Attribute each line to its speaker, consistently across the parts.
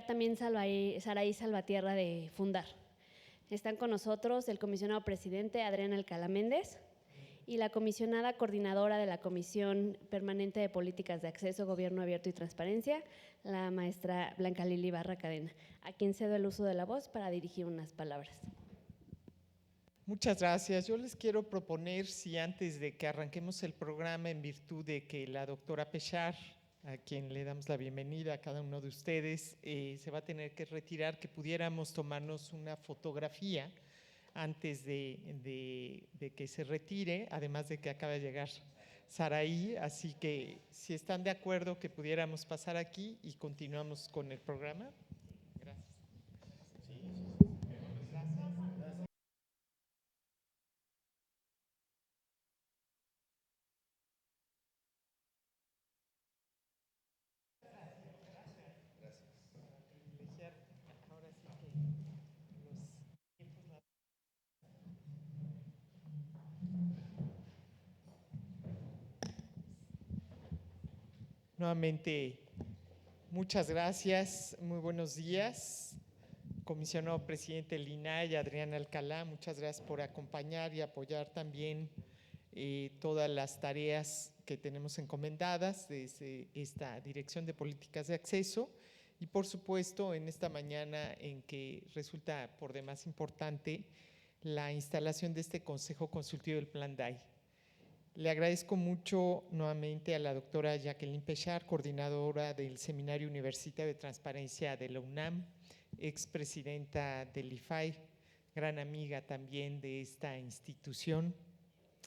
Speaker 1: También Saraí Salvatierra de Fundar. Están con nosotros el comisionado presidente Adrián Alcalá Méndez y la comisionada coordinadora de la Comisión Permanente de Políticas de Acceso, Gobierno Abierto y Transparencia, la maestra Blanca Lili Barra Cadena, a quien cedo el uso de la voz para dirigir unas palabras.
Speaker 2: Muchas gracias. Yo les quiero proponer, si antes de que arranquemos el programa, en virtud de que la doctora Pechar, a quien le damos la bienvenida a cada uno de ustedes, se va a tener que retirar, que pudiéramos tomarnos una fotografía antes de que se retire, además de que acaba de llegar Saraí, así que si están de acuerdo que pudiéramos pasar aquí y continuamos con el programa. Gracias. Nuevamente, muchas gracias, muy buenos días. Comisionado presidente del INAI, Adrián Alcalá, muchas gracias por acompañar y apoyar también todas las tareas que tenemos encomendadas desde esta Dirección de Políticas de Acceso y por supuesto en esta mañana en que resulta por demás importante la instalación de este Consejo Consultivo del Plan DAI. Le agradezco mucho nuevamente a la doctora Jacqueline Pechar, coordinadora del Seminario Universitario de Transparencia de la UNAM, expresidenta del IFAI, gran amiga también de esta institución.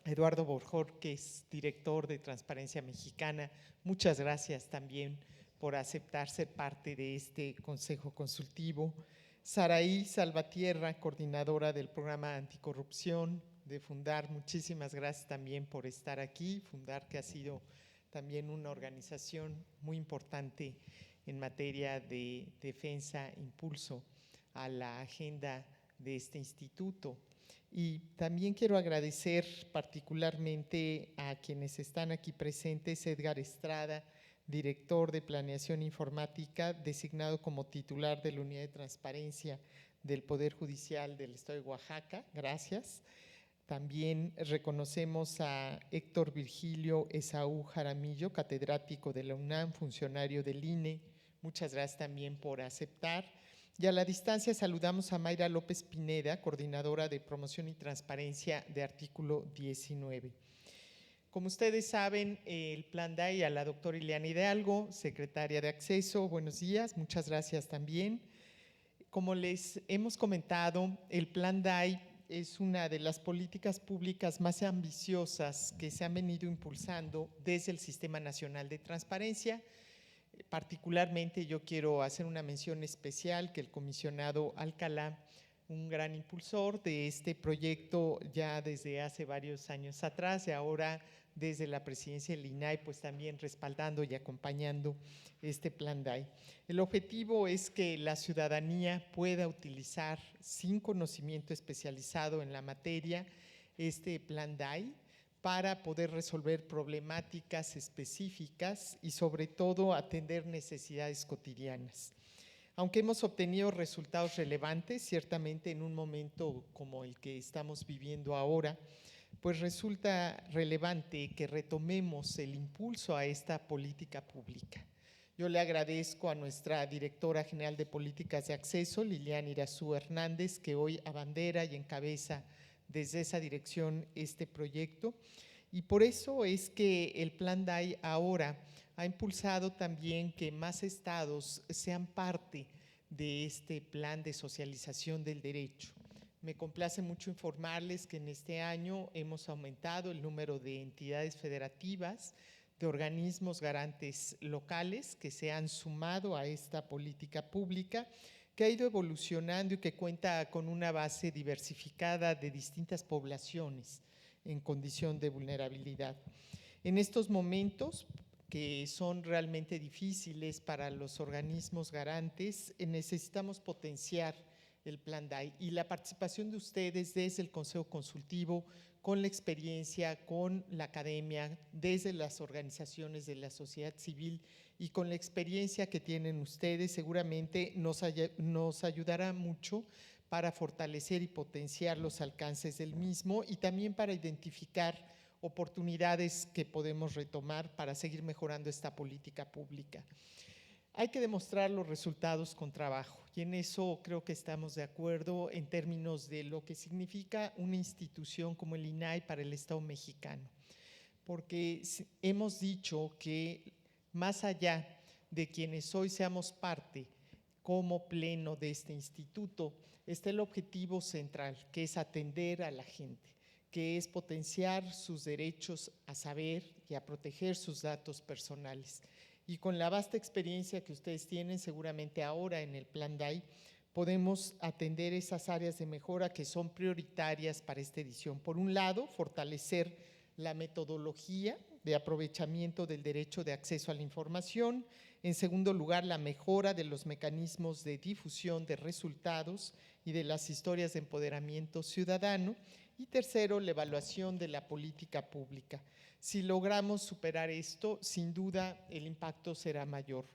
Speaker 2: Eduardo Bojórquez, director de Transparencia Mexicana, muchas gracias también por aceptar ser parte de este Consejo Consultivo. Saraí Salvatierra, coordinadora del programa Anticorrupción de Fundar, muchísimas gracias también por estar aquí. Fundar, que ha sido también una organización muy importante en materia de defensa, impulso a la agenda de este instituto. Y también quiero agradecer particularmente a quienes están aquí presentes: Edgar Estrada, director de Planeación Informática, designado como titular de la Unidad de Transparencia del Poder Judicial del Estado de Oaxaca, gracias. También reconocemos a Héctor Virgilio Esaú Jaramillo, catedrático de la UNAM, funcionario del INE, muchas gracias también por aceptar. Y a la distancia saludamos a Mayra López Pineda, coordinadora de Promoción y Transparencia de Artículo 19. Como ustedes saben, el Plan DAI, a la doctora Ileana Hidalgo, secretaria de Acceso, buenos días, muchas gracias también. Como les hemos comentado, el Plan DAI es una de las políticas públicas más ambiciosas que se han venido impulsando desde el Sistema Nacional de Transparencia. Particularmente yo quiero hacer una mención especial que el comisionado Alcalá, un gran impulsor de este proyecto ya desde hace varios años atrás y ahora desde la presidencia del INAI, pues también respaldando y acompañando este Plan DAI. El objetivo es que la ciudadanía pueda utilizar sin conocimiento especializado en la materia este Plan DAI para poder resolver problemáticas específicas y sobre todo atender necesidades cotidianas. Aunque hemos obtenido resultados relevantes, ciertamente en un momento como el que estamos viviendo ahora, pues resulta relevante que retomemos el impulso a esta política pública. Yo le agradezco a nuestra directora general de Políticas de Acceso, Liliana Irazú Hernández, que hoy abandera y encabeza desde esa dirección este proyecto. Y por eso es que el Plan DAI ahora ha impulsado también que más estados sean parte de este plan de socialización del derecho. Me complace mucho informarles que en este año hemos aumentado el número de entidades federativas, de organismos garantes locales que se han sumado a esta política pública, que ha ido evolucionando y que cuenta con una base diversificada de distintas poblaciones en condición de vulnerabilidad. En estos momentos, que son realmente difíciles para los organismos garantes, necesitamos potenciar el Plan DAI y la participación de ustedes desde el Consejo Consultivo, con la experiencia, con la academia, desde las organizaciones de la sociedad civil y con la experiencia que tienen ustedes seguramente nos ayudará mucho para fortalecer y potenciar los alcances del mismo y también para identificar oportunidades que podemos retomar para seguir mejorando esta política pública. Hay que demostrar los resultados con trabajo y en eso creo que estamos de acuerdo en términos de lo que significa una institución como el INAI para el Estado mexicano, porque hemos dicho que más allá de quienes hoy seamos parte como pleno de este instituto, está el objetivo central, que es atender a la gente, que es potenciar sus derechos a saber y a proteger sus datos personales. Y con la vasta experiencia que ustedes tienen, seguramente ahora en el Plan DAI, podemos atender esas áreas de mejora que son prioritarias para esta edición. Por un lado, fortalecer la metodología de aprovechamiento del derecho de acceso a la información. En segundo lugar, la mejora de los mecanismos de difusión de resultados y de las historias de empoderamiento ciudadano. Y tercero, la evaluación de la política pública. Si logramos superar esto, sin duda el impacto será mayor.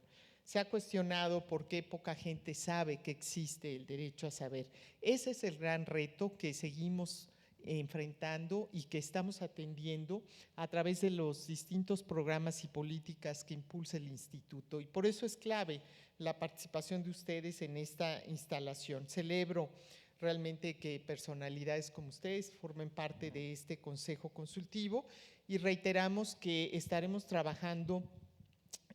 Speaker 2: Se ha cuestionado por qué poca gente sabe que existe el derecho a saber. Ese es el gran reto que seguimos enfrentando y que estamos atendiendo a través de los distintos programas y políticas que impulsa el instituto. Y por eso es clave la participación de ustedes en esta instalación. Celebro realmente que personalidades como ustedes formen parte de este consejo consultivo y reiteramos que estaremos trabajando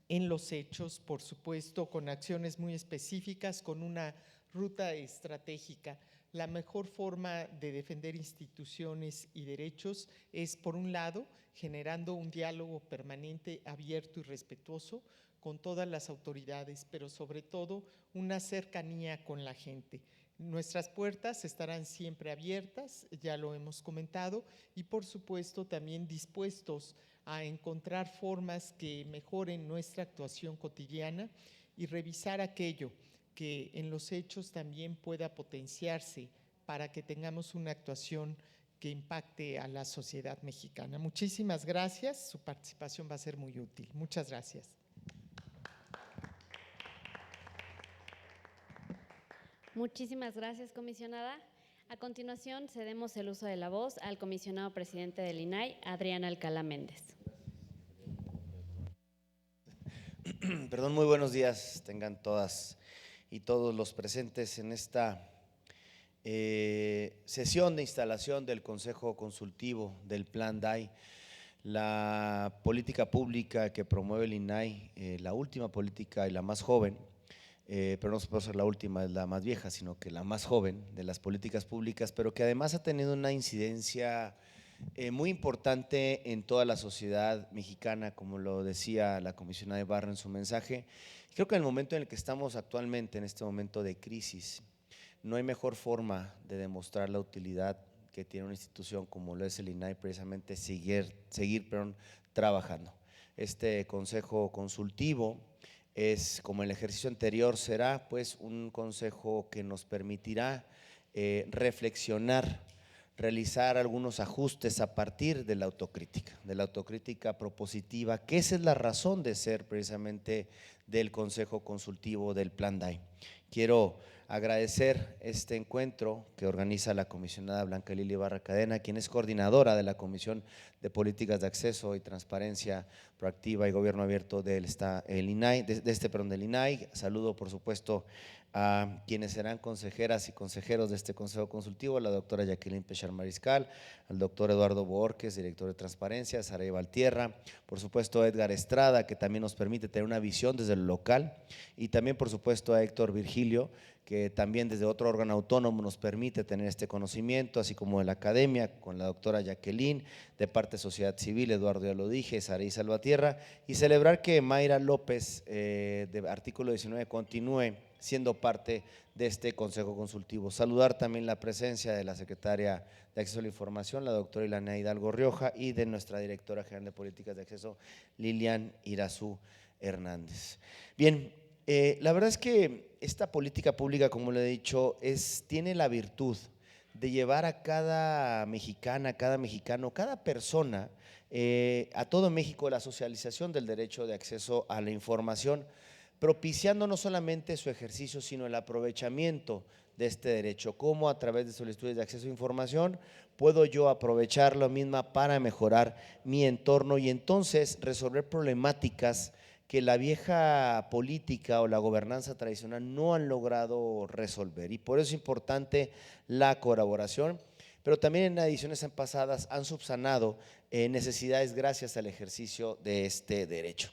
Speaker 2: en los hechos, por supuesto, con acciones muy específicas, con una ruta estratégica. La mejor forma de defender instituciones y derechos es, por un lado, generando un diálogo permanente, abierto y respetuoso con todas las autoridades, pero sobre todo una cercanía con la gente. Nuestras puertas estarán siempre abiertas, ya lo hemos comentado, y por supuesto también dispuestos a encontrar formas que mejoren nuestra actuación cotidiana y revisar aquello que en los hechos también pueda potenciarse para que tengamos una actuación que impacte a la sociedad mexicana. Muchísimas gracias, su participación va a ser muy útil. Muchas gracias.
Speaker 1: Muchísimas gracias, comisionada. A continuación, cedemos el uso de la voz al comisionado presidente del INAI, Adrián Alcalá Méndez.
Speaker 3: Perdón, muy buenos días tengan todas y todos los presentes en esta sesión de instalación del Consejo Consultivo del Plan DAI, la política pública que promueve el INAI, la última política y la más joven, pero no se puede ser la última, es la más vieja, sino que la más joven de las políticas públicas, pero que además ha tenido una incidencia muy importante en toda la sociedad mexicana, como lo decía la comisionada Ibarra en su mensaje. Creo que en el momento en el que estamos actualmente, en este momento de crisis, no hay mejor forma de demostrar la utilidad que tiene una institución como lo es el INAI, precisamente seguir trabajando. Este consejo consultivo es, como el ejercicio anterior, será pues un consejo que nos permitirá reflexionar, realizar algunos ajustes a partir de la autocrítica propositiva, que esa es la razón de ser precisamente del Consejo Consultivo del Plan DAI. Quiero agradecer este encuentro que organiza la comisionada Blanca Lili Ibarra Cadena, quien es coordinadora de la Comisión de Políticas de Acceso y Transparencia Proactiva y Gobierno Abierto del INAI. Saludo, por supuesto, a quienes serán consejeras y consejeros de este Consejo Consultivo, la doctora Jacqueline Pechar Mariscal, al doctor Eduardo Borges, director de Transparencia, Saray Valtierra, por supuesto a Edgar Estrada, que también nos permite tener una visión desde lo local, y también por supuesto a Héctor Virgilio, que también desde otro órgano autónomo nos permite tener este conocimiento, así como de la academia, con la doctora Jacqueline, de parte de Sociedad Civil, Eduardo ya lo dije, Saray Salvatierra, y celebrar que Mayra López, de Artículo 19, continúe siendo parte de este Consejo Consultivo. Saludar también la presencia de la secretaria de Acceso a la Información, la doctora Ilana Hidalgo Rioja, y de nuestra directora general de Políticas de Acceso, Lilian Irazú Hernández. Bien, la verdad es que esta política pública, como le he dicho, tiene la virtud de llevar a cada mexicana, cada mexicano, cada persona, a todo México la socialización del derecho de acceso a la información, propiciando no solamente su ejercicio, sino el aprovechamiento de este derecho. Cómo a través de solicitudes de acceso a información puedo yo aprovechar la misma para mejorar mi entorno y entonces resolver problemáticas que la vieja política o la gobernanza tradicional no han logrado resolver. Y por eso es importante la colaboración, pero también en ediciones pasadas han subsanado necesidades gracias al ejercicio de este derecho.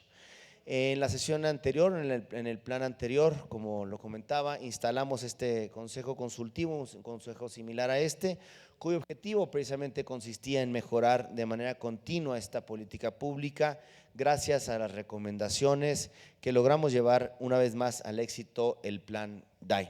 Speaker 3: En la sesión anterior, en el plan anterior, como lo comentaba, instalamos este consejo consultivo, un consejo similar a este, cuyo objetivo precisamente consistía en mejorar de manera continua esta política pública gracias a las recomendaciones que logramos llevar una vez más al éxito el plan DAI.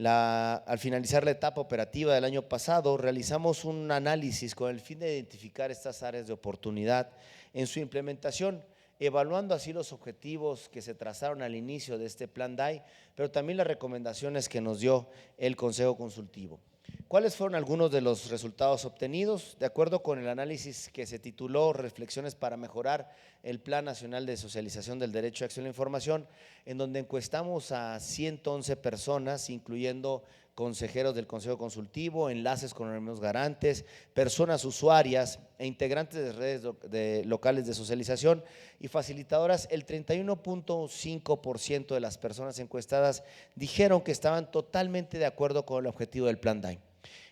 Speaker 3: Al finalizar la etapa operativa del año pasado, realizamos un análisis con el fin de identificar estas áreas de oportunidad en su implementación, evaluando así los objetivos que se trazaron al inicio de este plan DAI, pero también las recomendaciones que nos dio el Consejo Consultivo. ¿Cuáles fueron algunos de los resultados obtenidos? De acuerdo con el análisis que se tituló Reflexiones para mejorar el Plan Nacional de Socialización del Derecho de Acceso a la Información, en donde encuestamos a 111 personas, incluyendo consejeros del Consejo Consultivo, enlaces con organismos garantes, personas usuarias e integrantes de redes locales de socialización y facilitadoras. El 31.5% de las personas encuestadas dijeron que estaban totalmente de acuerdo con el objetivo del plan DAI,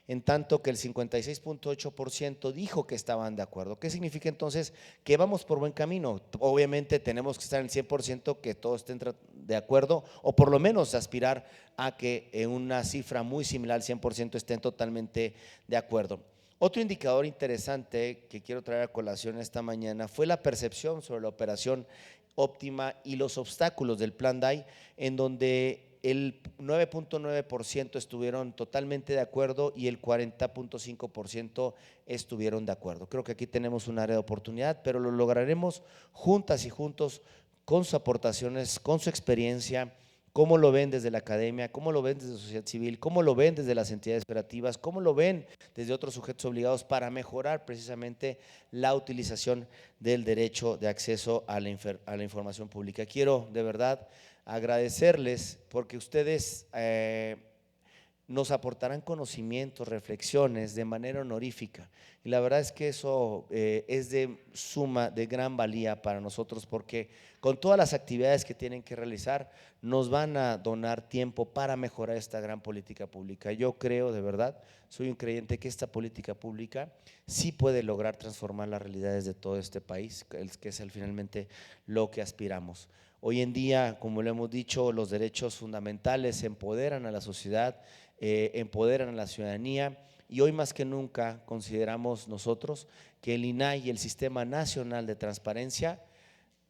Speaker 3: en tanto que el 56.8% dijo que estaban de acuerdo. ¿Qué significa entonces? Que vamos por buen camino. Obviamente tenemos que estar en el 100% que todos estén de acuerdo, o por lo menos aspirar a que en una cifra muy similar al 100% estén totalmente de acuerdo. Otro indicador interesante que quiero traer a colación esta mañana fue la percepción sobre la operación óptima y los obstáculos del plan DAI, en donde el 9.9% estuvieron totalmente de acuerdo y el 40.5% estuvieron de acuerdo. Creo que aquí tenemos un área de oportunidad, pero lo lograremos juntas y juntos con sus aportaciones, con su experiencia, cómo lo ven desde la academia, cómo lo ven desde la sociedad civil, cómo lo ven desde las entidades federativas, cómo lo ven desde otros sujetos obligados para mejorar precisamente la utilización del derecho de acceso a la información pública. Quiero de verdad agradecerles porque ustedes nos aportarán conocimientos, reflexiones de manera honorífica, y la verdad es que eso es de gran valía para nosotros, porque con todas las actividades que tienen que realizar nos van a donar tiempo para mejorar esta gran política pública. Yo creo de verdad, soy un creyente que esta política pública sí puede lograr transformar las realidades de todo este país, que es finalmente lo que aspiramos. Hoy en día, como lo hemos dicho, los derechos fundamentales empoderan a la sociedad, empoderan a la ciudadanía, y hoy más que nunca consideramos nosotros que el INAI y el Sistema Nacional de Transparencia,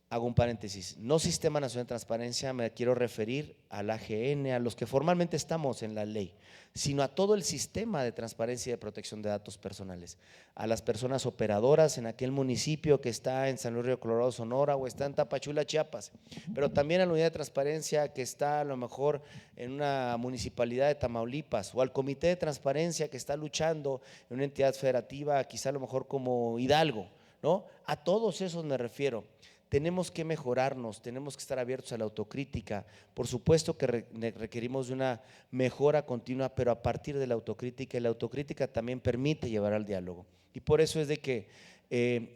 Speaker 3: hago un paréntesis, no Sistema Nacional de Transparencia, me quiero referir al AGN, a los que formalmente estamos en la ley, sino a todo el sistema de transparencia y de protección de datos personales, a las personas operadoras en aquel municipio que está en San Luis Río Colorado, Sonora, o está en Tapachula, Chiapas, pero también a la unidad de transparencia que está a lo mejor en una municipalidad de Tamaulipas, o al comité de transparencia que está luchando en una entidad federativa, quizá a lo mejor como Hidalgo, ¿no? A todos esos me refiero. Tenemos que mejorarnos, tenemos que estar abiertos a la autocrítica. Por supuesto que requerimos de una mejora continua, pero a partir de la autocrítica, y la autocrítica también permite llevar al diálogo. Y por eso es de que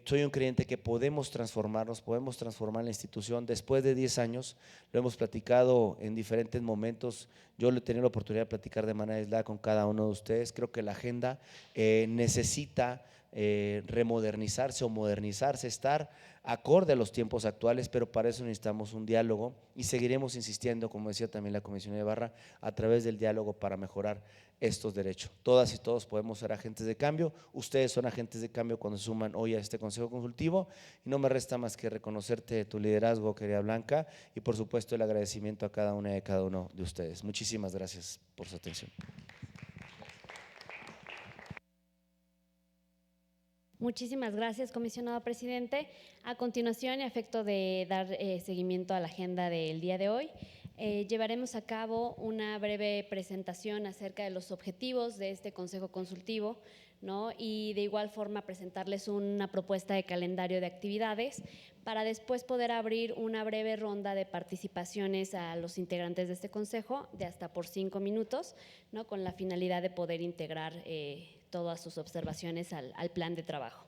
Speaker 3: soy un creyente que podemos transformarnos, podemos transformar la institución. Después de 10 años, lo hemos platicado en diferentes momentos, yo he tenido la oportunidad de platicar de manera aislada con cada uno de ustedes. Creo que la agenda necesita remodernizarse o modernizarse, estar acorde a los tiempos actuales, pero para eso necesitamos un diálogo, y seguiremos insistiendo, como decía también la Comisión de Ibarra, a través del diálogo para mejorar estos derechos. Todas y todos podemos ser agentes de cambio. Ustedes son agentes de cambio cuando se suman hoy a este Consejo Consultivo, y no me resta más que reconocerte tu liderazgo, querida Blanca, y por supuesto el agradecimiento a cada una y a cada uno de ustedes. Muchísimas gracias por su atención.
Speaker 1: Muchísimas gracias, comisionado presidente. A continuación, y a efecto de dar seguimiento a la agenda del día de hoy, Llevaremos a cabo una breve presentación acerca de los objetivos de este Consejo Consultivo, ¿no? Y de igual forma presentarles una propuesta de calendario de actividades para después poder abrir una breve ronda de participaciones a los integrantes de este consejo de hasta por 5 minutos, ¿no? Con la finalidad de poder integrar todas sus observaciones al plan de trabajo.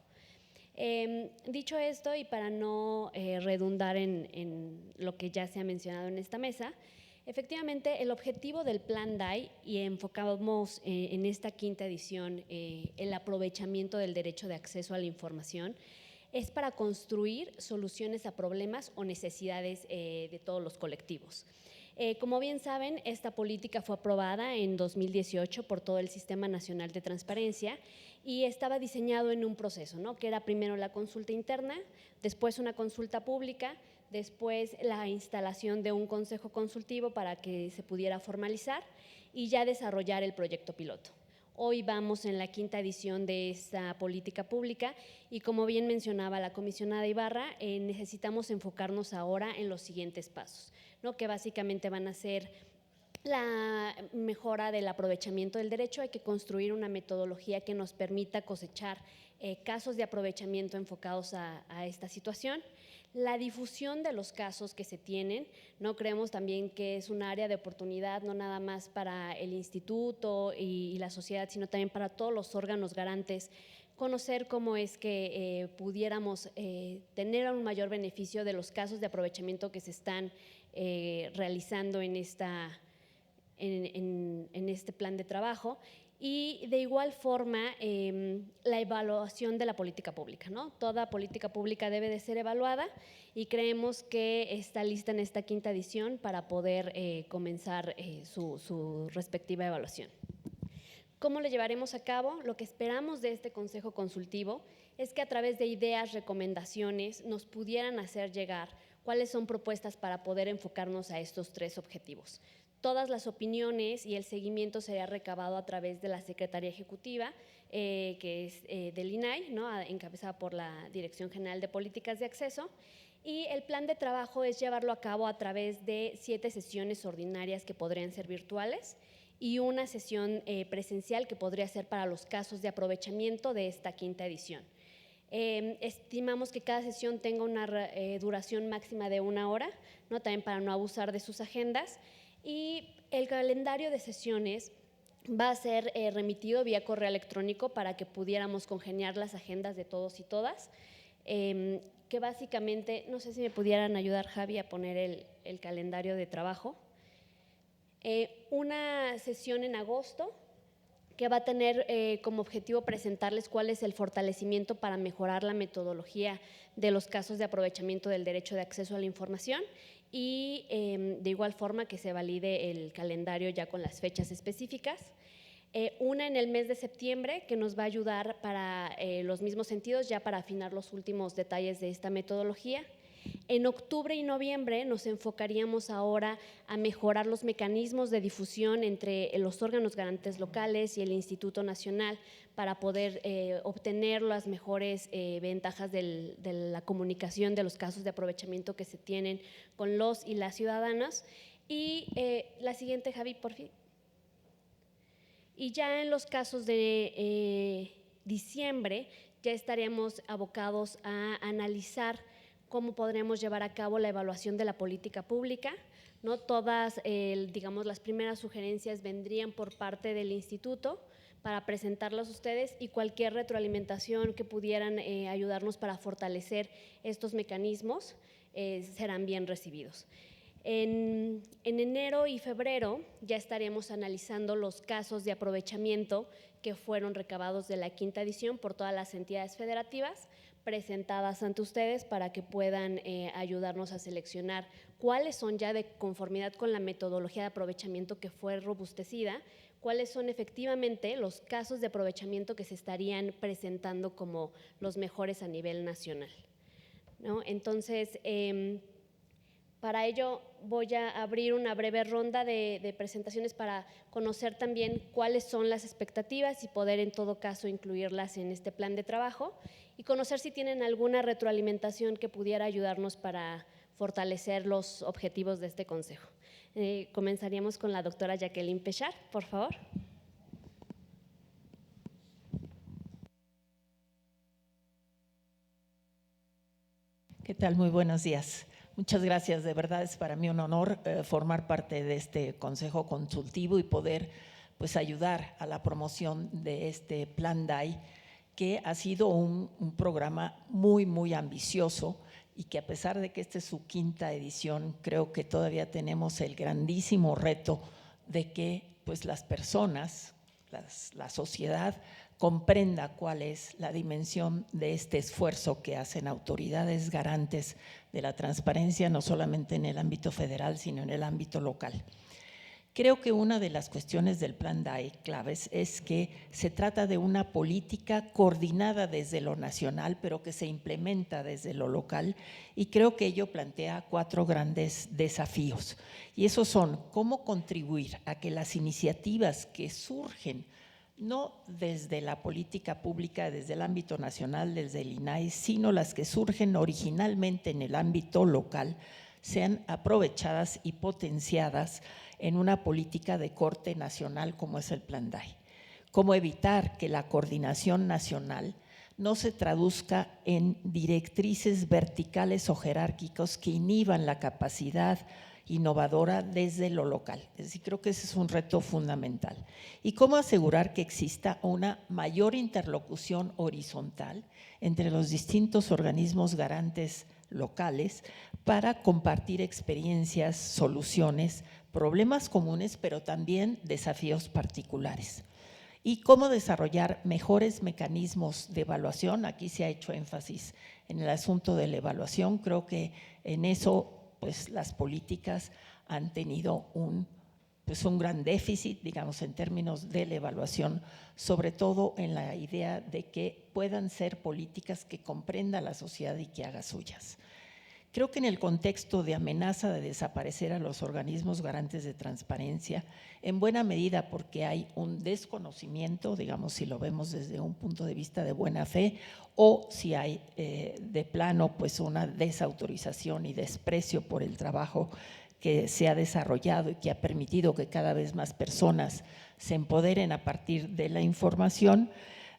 Speaker 1: Dicho esto, y para no redundar en lo que ya se ha mencionado en esta mesa, efectivamente el objetivo del Plan DAI, y enfocamos en esta quinta edición el aprovechamiento del derecho de acceso a la información, es para construir soluciones a problemas o necesidades de todos los colectivos. Como bien saben, esta política fue aprobada en 2018 por todo el Sistema Nacional de Transparencia y estaba diseñado en un proceso, ¿no? Que era primero la consulta interna, después una consulta pública, después la instalación de un consejo consultivo para que se pudiera formalizar y ya desarrollar el proyecto piloto. Hoy vamos en la quinta edición de esta política pública y, como bien mencionaba la comisionada Ibarra, necesitamos enfocarnos ahora en los siguientes pasos, ¿no? Que básicamente van a ser la mejora del aprovechamiento del derecho. Hay que construir una metodología que nos permita cosechar casos de aprovechamiento enfocados a esta situación. La difusión de los casos que se tienen, ¿no? Creemos también que es un área de oportunidad no nada más para el instituto y la sociedad, sino también para todos los órganos garantes, conocer cómo es que pudiéramos tener un mayor beneficio de los casos de aprovechamiento que se están realizando en este plan de trabajo. Y de igual forma, la evaluación de la política pública, ¿no? Toda política pública debe de ser evaluada y creemos que está lista en esta quinta edición para poder comenzar su respectiva evaluación. ¿Cómo lo llevaremos a cabo? Lo que esperamos de este Consejo Consultivo es que a través de ideas, recomendaciones, nos pudieran hacer llegar cuáles son propuestas para poder enfocarnos a estos 3 objetivos. Todas las opiniones y el seguimiento sería recabado a través de la Secretaría Ejecutiva, que es del INAI, ¿no? Encabezada por la Dirección General de Políticas de Acceso, y el plan de trabajo es llevarlo a cabo a través de 7 sesiones ordinarias que podrían ser virtuales y una sesión presencial que podría ser para los casos de aprovechamiento de esta quinta edición. Estimamos que cada sesión tenga una duración máxima de 1 hora, ¿no? También para no abusar de sus agendas. Y el calendario de sesiones va a ser remitido vía correo electrónico para que pudiéramos congeniar las agendas de todos y todas, que básicamente, no sé si me pudieran ayudar, Javi, a poner el calendario de trabajo. Una sesión en agosto que va a tener como objetivo presentarles cuál es el fortalecimiento para mejorar la metodología de los casos de aprovechamiento del derecho de acceso a la información y de igual forma que se valide el calendario ya con las fechas específicas. Una en el mes de septiembre que nos va a ayudar para los mismos sentidos, ya para afinar los últimos detalles de esta metodología. En octubre y noviembre nos enfocaríamos ahora a mejorar los mecanismos de difusión entre los órganos garantes locales y el Instituto Nacional para poder obtener las mejores ventajas de la comunicación de los casos de aprovechamiento que se tienen con los y las ciudadanas. Y la siguiente, Javi, por fin. Y ya en los casos de diciembre ya estaríamos abocados a analizar cómo podremos llevar a cabo la evaluación de la política pública, ¿no? Todas, digamos, las primeras sugerencias vendrían por parte del instituto para presentarlas a ustedes y cualquier retroalimentación que pudieran ayudarnos para fortalecer estos mecanismos serán bien recibidos. En enero y febrero ya estaremos analizando los casos de aprovechamiento que fueron recabados de la quinta edición por todas las entidades federativas, presentadas ante ustedes para que puedan ayudarnos a seleccionar cuáles son ya de conformidad con la metodología de aprovechamiento que fue robustecida, cuáles son efectivamente los casos de aprovechamiento que se estarían presentando como los mejores a nivel nacional, ¿no? Entonces, para ello voy a abrir una breve ronda de presentaciones para conocer también cuáles son las expectativas y poder en todo caso incluirlas en este plan de trabajo y conocer si tienen alguna retroalimentación que pudiera ayudarnos para fortalecer los objetivos de este consejo. Comenzaríamos con la doctora Jacqueline Pechar, por favor.
Speaker 4: ¿Qué tal? Muy buenos días. Muchas gracias. De verdad es para mí un honor formar parte de este consejo consultivo y poder pues ayudar a la promoción de este Plan DAI, que ha sido un programa muy ambicioso y que a pesar de que esta es su quinta edición, creo que todavía tenemos el grandísimo reto de que pues las personas, la sociedad comprenda cuál es la dimensión de este esfuerzo que hacen autoridades garantes de la transparencia, no solamente en el ámbito federal, sino en el ámbito local. Creo que una de las cuestiones del Plan DAI claves es que se trata de una política coordinada desde lo nacional, pero que se implementa desde lo local, y creo que ello plantea 4 grandes desafíos. Y esos son cómo contribuir a que las iniciativas que surgen no desde la política pública, desde el ámbito nacional, desde el INAI, sino las que surgen originalmente en el ámbito local, sean aprovechadas y potenciadas en una política de corte nacional como es el Plan DAI. Cómo evitar que la coordinación nacional no se traduzca en directrices verticales o jerárquicos que inhiban la capacidad innovadora desde lo local. Es decir, creo que ese es un reto fundamental. Y cómo asegurar que exista una mayor interlocución horizontal entre los distintos organismos garantes locales para compartir experiencias, soluciones, problemas comunes, pero también desafíos particulares. Y cómo desarrollar mejores mecanismos de evaluación. Aquí se ha hecho énfasis en el asunto de la evaluación. Creo que en eso pues las políticas han tenido un gran déficit, digamos, en términos de la evaluación, sobre todo en la idea de que puedan ser políticas que comprenda la sociedad y que haga suyas. Creo que en el contexto de amenaza de desaparecer a los organismos garantes de transparencia, en buena medida porque hay un desconocimiento, digamos, si lo vemos desde un punto de vista de buena fe, o si hay de plano pues una desautorización y desprecio por el trabajo que se ha desarrollado y que ha permitido que cada vez más personas se empoderen a partir de la información,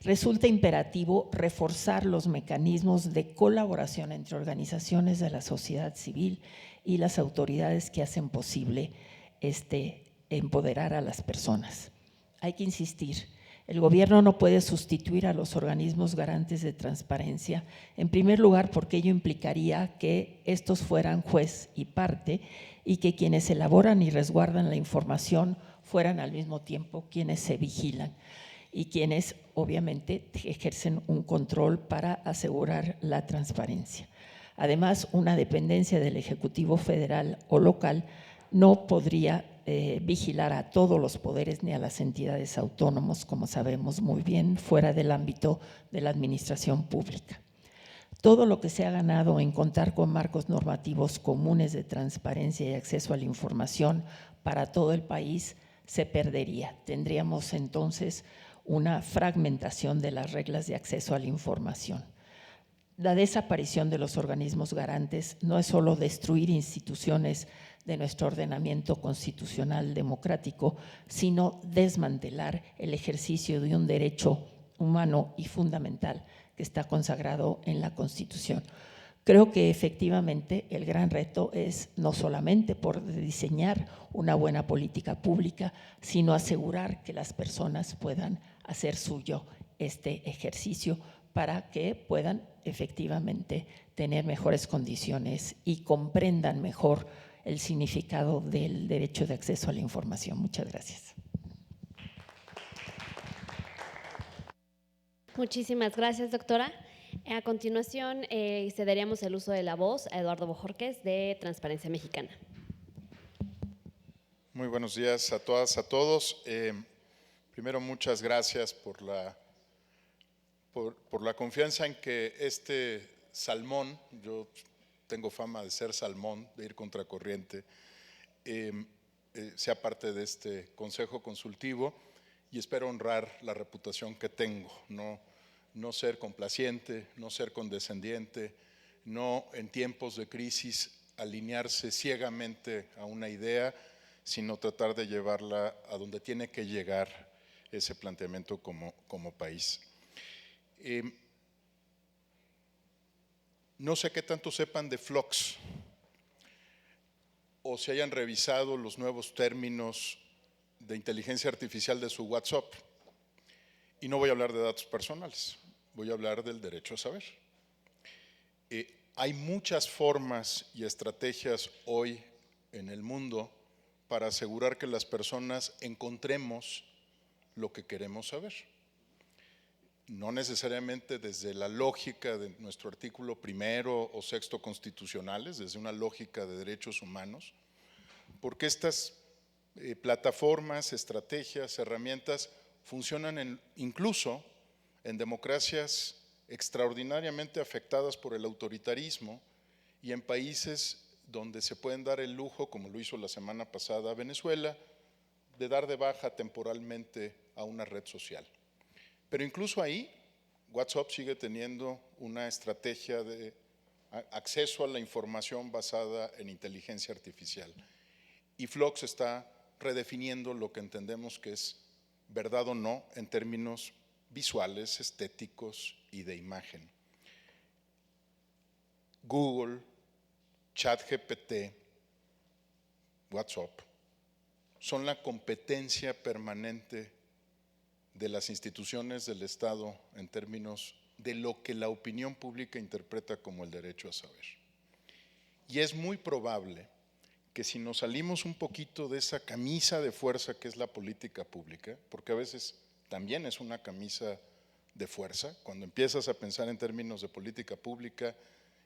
Speaker 4: resulta imperativo reforzar los mecanismos de colaboración entre organizaciones de la sociedad civil y las autoridades que hacen posible empoderar a las personas. Hay que insistir, el gobierno no puede sustituir a los organismos garantes de transparencia, en primer lugar porque ello implicaría que estos fueran juez y parte y que quienes elaboran y resguardan la información fueran al mismo tiempo quienes se vigilan y quienes obviamente ejercen un control para asegurar la transparencia. Además, una dependencia del Ejecutivo federal o local no podría vigilar a todos los poderes ni a las entidades autónomas, como sabemos muy bien, fuera del ámbito de la administración pública. Todo lo que se ha ganado en contar con marcos normativos comunes de transparencia y acceso a la información para todo el país se perdería. Tendríamos entonces una fragmentación de las reglas de acceso a la información. La desaparición de los organismos garantes no es solo destruir instituciones de nuestro ordenamiento constitucional democrático, sino desmantelar el ejercicio de un derecho humano y fundamental que está consagrado en la Constitución. Creo que efectivamente el gran reto es no solamente por diseñar una buena política pública, sino asegurar que las personas puedan hacer suyo este ejercicio para que puedan efectivamente tener mejores condiciones y comprendan mejor el significado del derecho de acceso a la información. Muchas gracias.
Speaker 1: Muchísimas gracias, doctora. A continuación, cederíamos el uso de la voz a Eduardo Bojorquez, de Transparencia Mexicana.
Speaker 5: Muy buenos días a todas, a todos. Primero, muchas gracias por la confianza en que este salmón, yo tengo fama de ser salmón, de ir contracorriente, sea parte de este consejo consultivo, y espero honrar la reputación que tengo, no ser complaciente, no ser condescendiente, no en tiempos de crisis alinearse ciegamente a una idea, sino tratar de llevarla a donde tiene que llegar ese planteamiento como país. No sé qué tanto sepan de Flux o si hayan revisado los nuevos términos de inteligencia artificial de su WhatsApp. Y no voy a hablar de datos personales, voy a hablar del derecho a saber. Hay muchas formas y estrategias hoy en el mundo para asegurar que las personas encontremos lo que queremos saber. No necesariamente desde la lógica de nuestro artículo 1º o 6º constitucionales, desde una lógica de derechos humanos, porque estas plataformas, estrategias, herramientas funcionan incluso en democracias extraordinariamente afectadas por el autoritarismo y en países donde se pueden dar el lujo, como lo hizo la semana pasada Venezuela, de dar de baja temporalmente a una red social. Pero incluso ahí, WhatsApp sigue teniendo una estrategia de acceso a la información basada en inteligencia artificial. Y Flux está redefiniendo lo que entendemos que es verdad o no en términos visuales, estéticos y de imagen. Google, ChatGPT, WhatsApp son la competencia permanente de las instituciones del Estado en términos de lo que la opinión pública interpreta como el derecho a saber. Y es muy probable que si nos salimos un poquito de esa camisa de fuerza que es la política pública, porque a veces también es una camisa de fuerza, cuando empiezas a pensar en términos de política pública,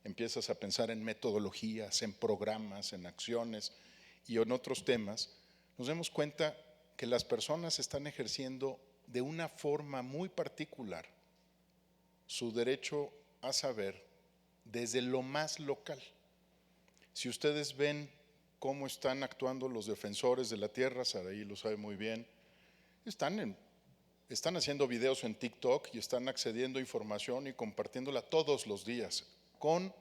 Speaker 5: empiezas a pensar en metodologías, en programas, en acciones y en otros temas, nos damos cuenta que las personas están ejerciendo de una forma muy particular su derecho a saber desde lo más local. Si ustedes ven cómo están actuando los defensores de la tierra, Saraí lo sabe muy bien, están haciendo videos en TikTok y están accediendo a información y compartiéndola todos los días, con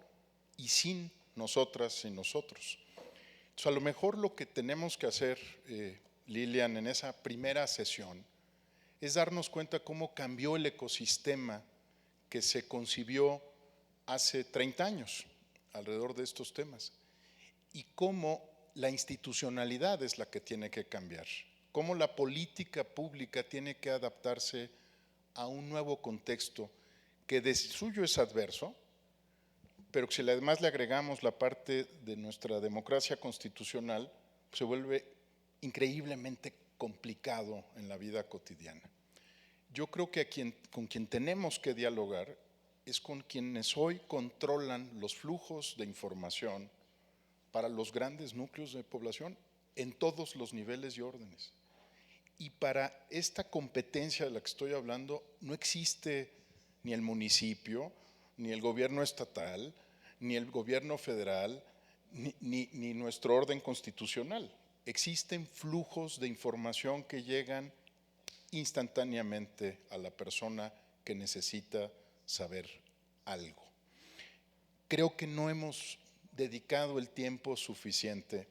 Speaker 5: y sin nosotras y nosotros. Entonces, a lo mejor lo que tenemos que hacer, Lilian, en esa primera sesión, es darnos cuenta cómo cambió el ecosistema que se concibió hace 30 años alrededor de estos temas y cómo la institucionalidad es la que tiene que cambiar, cómo la política pública tiene que adaptarse a un nuevo contexto que de suyo es adverso, pero que si además le agregamos la parte de nuestra democracia constitucional, se vuelve increíblemente complicado en la vida cotidiana. Yo creo que con quien tenemos que dialogar es con quienes hoy controlan los flujos de información para los grandes núcleos de población en todos los niveles y órdenes. Y para esta competencia de la que estoy hablando no existe ni el municipio, ni el gobierno estatal, ni el gobierno federal, ni nuestro orden constitucional. Existen flujos de información que llegan instantáneamente a la persona que necesita saber algo. Creo que no hemos dedicado el tiempo suficiente,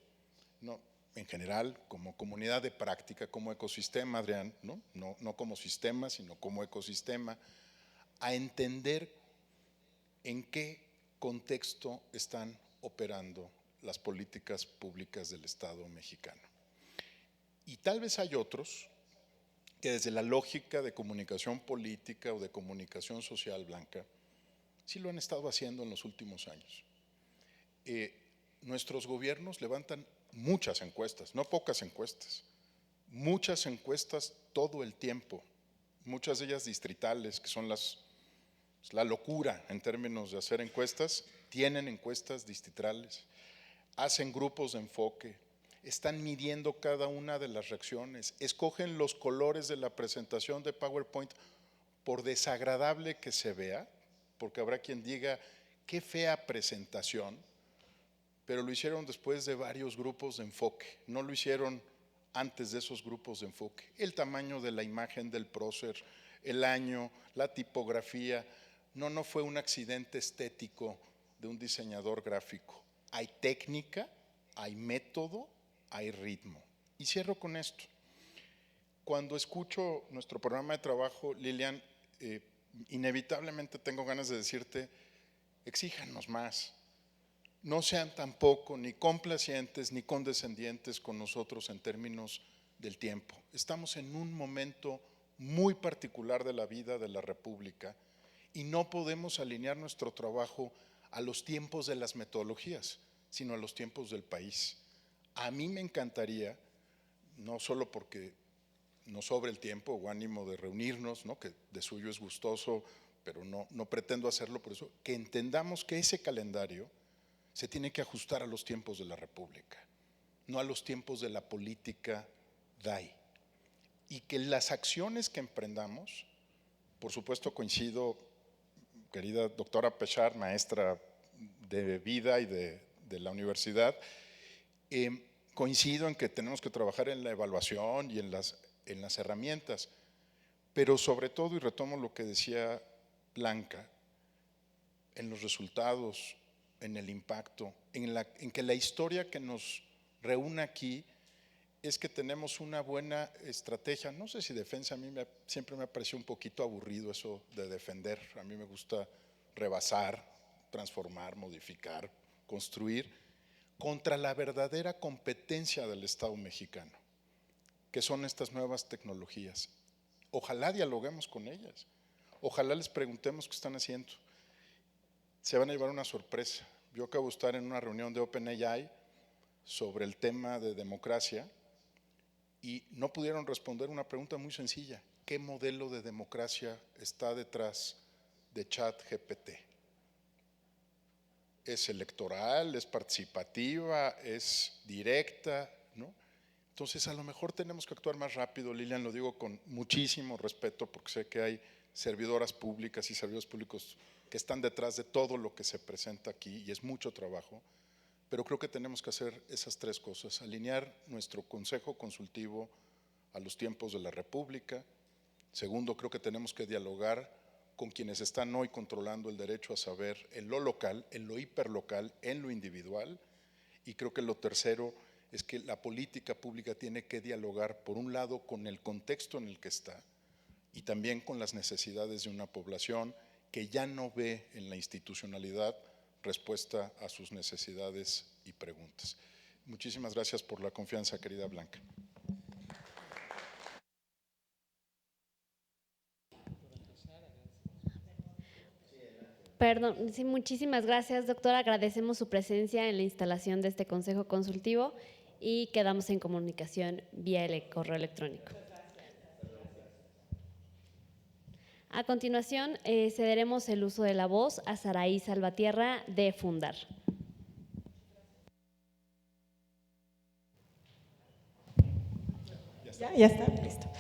Speaker 5: ¿no?, en general, como comunidad de práctica, como ecosistema, Adrián, no como sistema, sino como ecosistema, a entender en qué contexto están operando las políticas públicas del Estado mexicano. Y tal vez hay otros que desde la lógica de comunicación política o de comunicación social, Blanca, sí lo han estado haciendo en los últimos años. Nuestros gobiernos levantan muchas encuestas, no pocas encuestas, muchas encuestas todo el tiempo, muchas de ellas distritales, que son la locura en términos de hacer encuestas, tienen encuestas distritales, hacen grupos de enfoque, están midiendo cada una de las reacciones, escogen los colores de la presentación de PowerPoint por desagradable que se vea, porque habrá quien diga, qué fea presentación, pero lo hicieron después de varios grupos de enfoque, no lo hicieron antes de esos grupos de enfoque. El tamaño de la imagen del prócer, el año, la tipografía, no fue un accidente estético de un diseñador gráfico. Hay técnica, hay método, hay ritmo. Y cierro con esto. Cuando escucho nuestro programa de trabajo, Lilian, inevitablemente tengo ganas de decirte, exíjanos más. No sean tampoco ni complacientes ni condescendientes con nosotros en términos del tiempo. Estamos en un momento muy particular de la vida de la República y no podemos alinear nuestro trabajo a los tiempos de las metodologías, sino a los tiempos del país. A mí me encantaría, no solo porque nos sobre el tiempo o ánimo de reunirnos, ¿no?, que de suyo es gustoso, pero no pretendo hacerlo por eso, que entendamos que ese calendario se tiene que ajustar a los tiempos de la República, no a los tiempos de la política DAI. Y que las acciones que emprendamos, por supuesto coincido, querida doctora Pechar, maestra de vida y de la universidad, coincido en que tenemos que trabajar en la evaluación y en las herramientas, pero sobre todo, y retomo lo que decía Blanca, en los resultados, en el impacto, en que la historia que nos reúne aquí es que tenemos una buena estrategia. No sé si defensa, a mí siempre me ha parecido un poquito aburrido eso de defender. A mí me gusta rebasar, transformar, modificar, construir contra la verdadera competencia del Estado mexicano, que son estas nuevas tecnologías. Ojalá dialoguemos con ellas, ojalá les preguntemos qué están haciendo. Se van a llevar una sorpresa. Yo acabo de estar en una reunión de OpenAI sobre el tema de democracia y no pudieron responder una pregunta muy sencilla: ¿qué modelo de democracia está detrás de ChatGPT? ¿Es electoral, es participativa, es directa, ¿no? Entonces a lo mejor tenemos que actuar más rápido, Lilian, lo digo con muchísimo respeto porque sé que hay servidoras públicas y servidores públicos que están detrás de todo lo que se presenta aquí y es mucho trabajo, pero creo que tenemos que hacer esas tres cosas: alinear nuestro consejo consultivo a los tiempos de la República. Segundo, creo que tenemos que dialogar con quienes están hoy controlando el derecho a saber en lo local, en lo hiperlocal, en lo individual. Y creo que lo tercero es que la política pública tiene que dialogar, por un lado, con el contexto en el que está y también con las necesidades de una población que ya no ve en la institucionalidad respuesta a sus necesidades y preguntas. Muchísimas gracias por la confianza, querida Blanca.
Speaker 1: Perdón, sí, muchísimas gracias, doctora. Agradecemos su presencia en la instalación de este consejo consultivo y quedamos en comunicación vía correo electrónico. A continuación, cederemos el uso de la voz a Saraí Salvatierra de Fundar.
Speaker 6: Ya está, listo.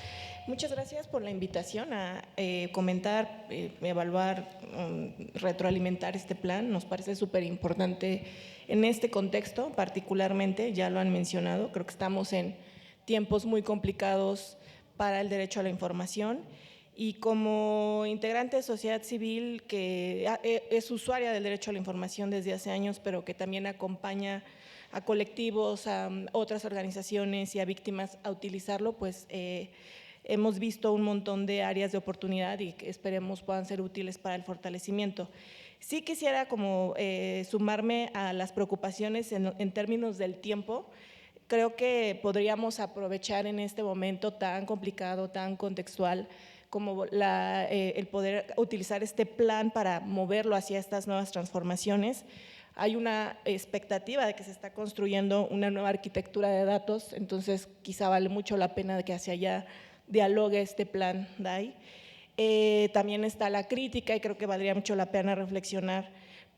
Speaker 6: Muchas gracias por la invitación a comentar, evaluar, retroalimentar este plan. Nos parece súper importante en este contexto, particularmente, ya lo han mencionado, creo que estamos en tiempos muy complicados para el derecho a la información. Y como integrante de sociedad civil que es usuaria del derecho a la información desde hace años, pero que también acompaña a colectivos, a otras organizaciones y a víctimas a utilizarlo, pues hemos visto un montón de áreas de oportunidad y que esperemos puedan ser útiles para el fortalecimiento. Sí quisiera como sumarme a las preocupaciones en términos del tiempo. Creo que podríamos aprovechar en este momento tan complicado, tan contextual, como el poder utilizar este plan para moverlo hacia estas nuevas transformaciones. Hay una expectativa de que se está construyendo una nueva arquitectura de datos, entonces quizá vale mucho la pena de que hacia allá dialogue este plan DAI. También está la crítica y creo que valdría mucho la pena reflexionar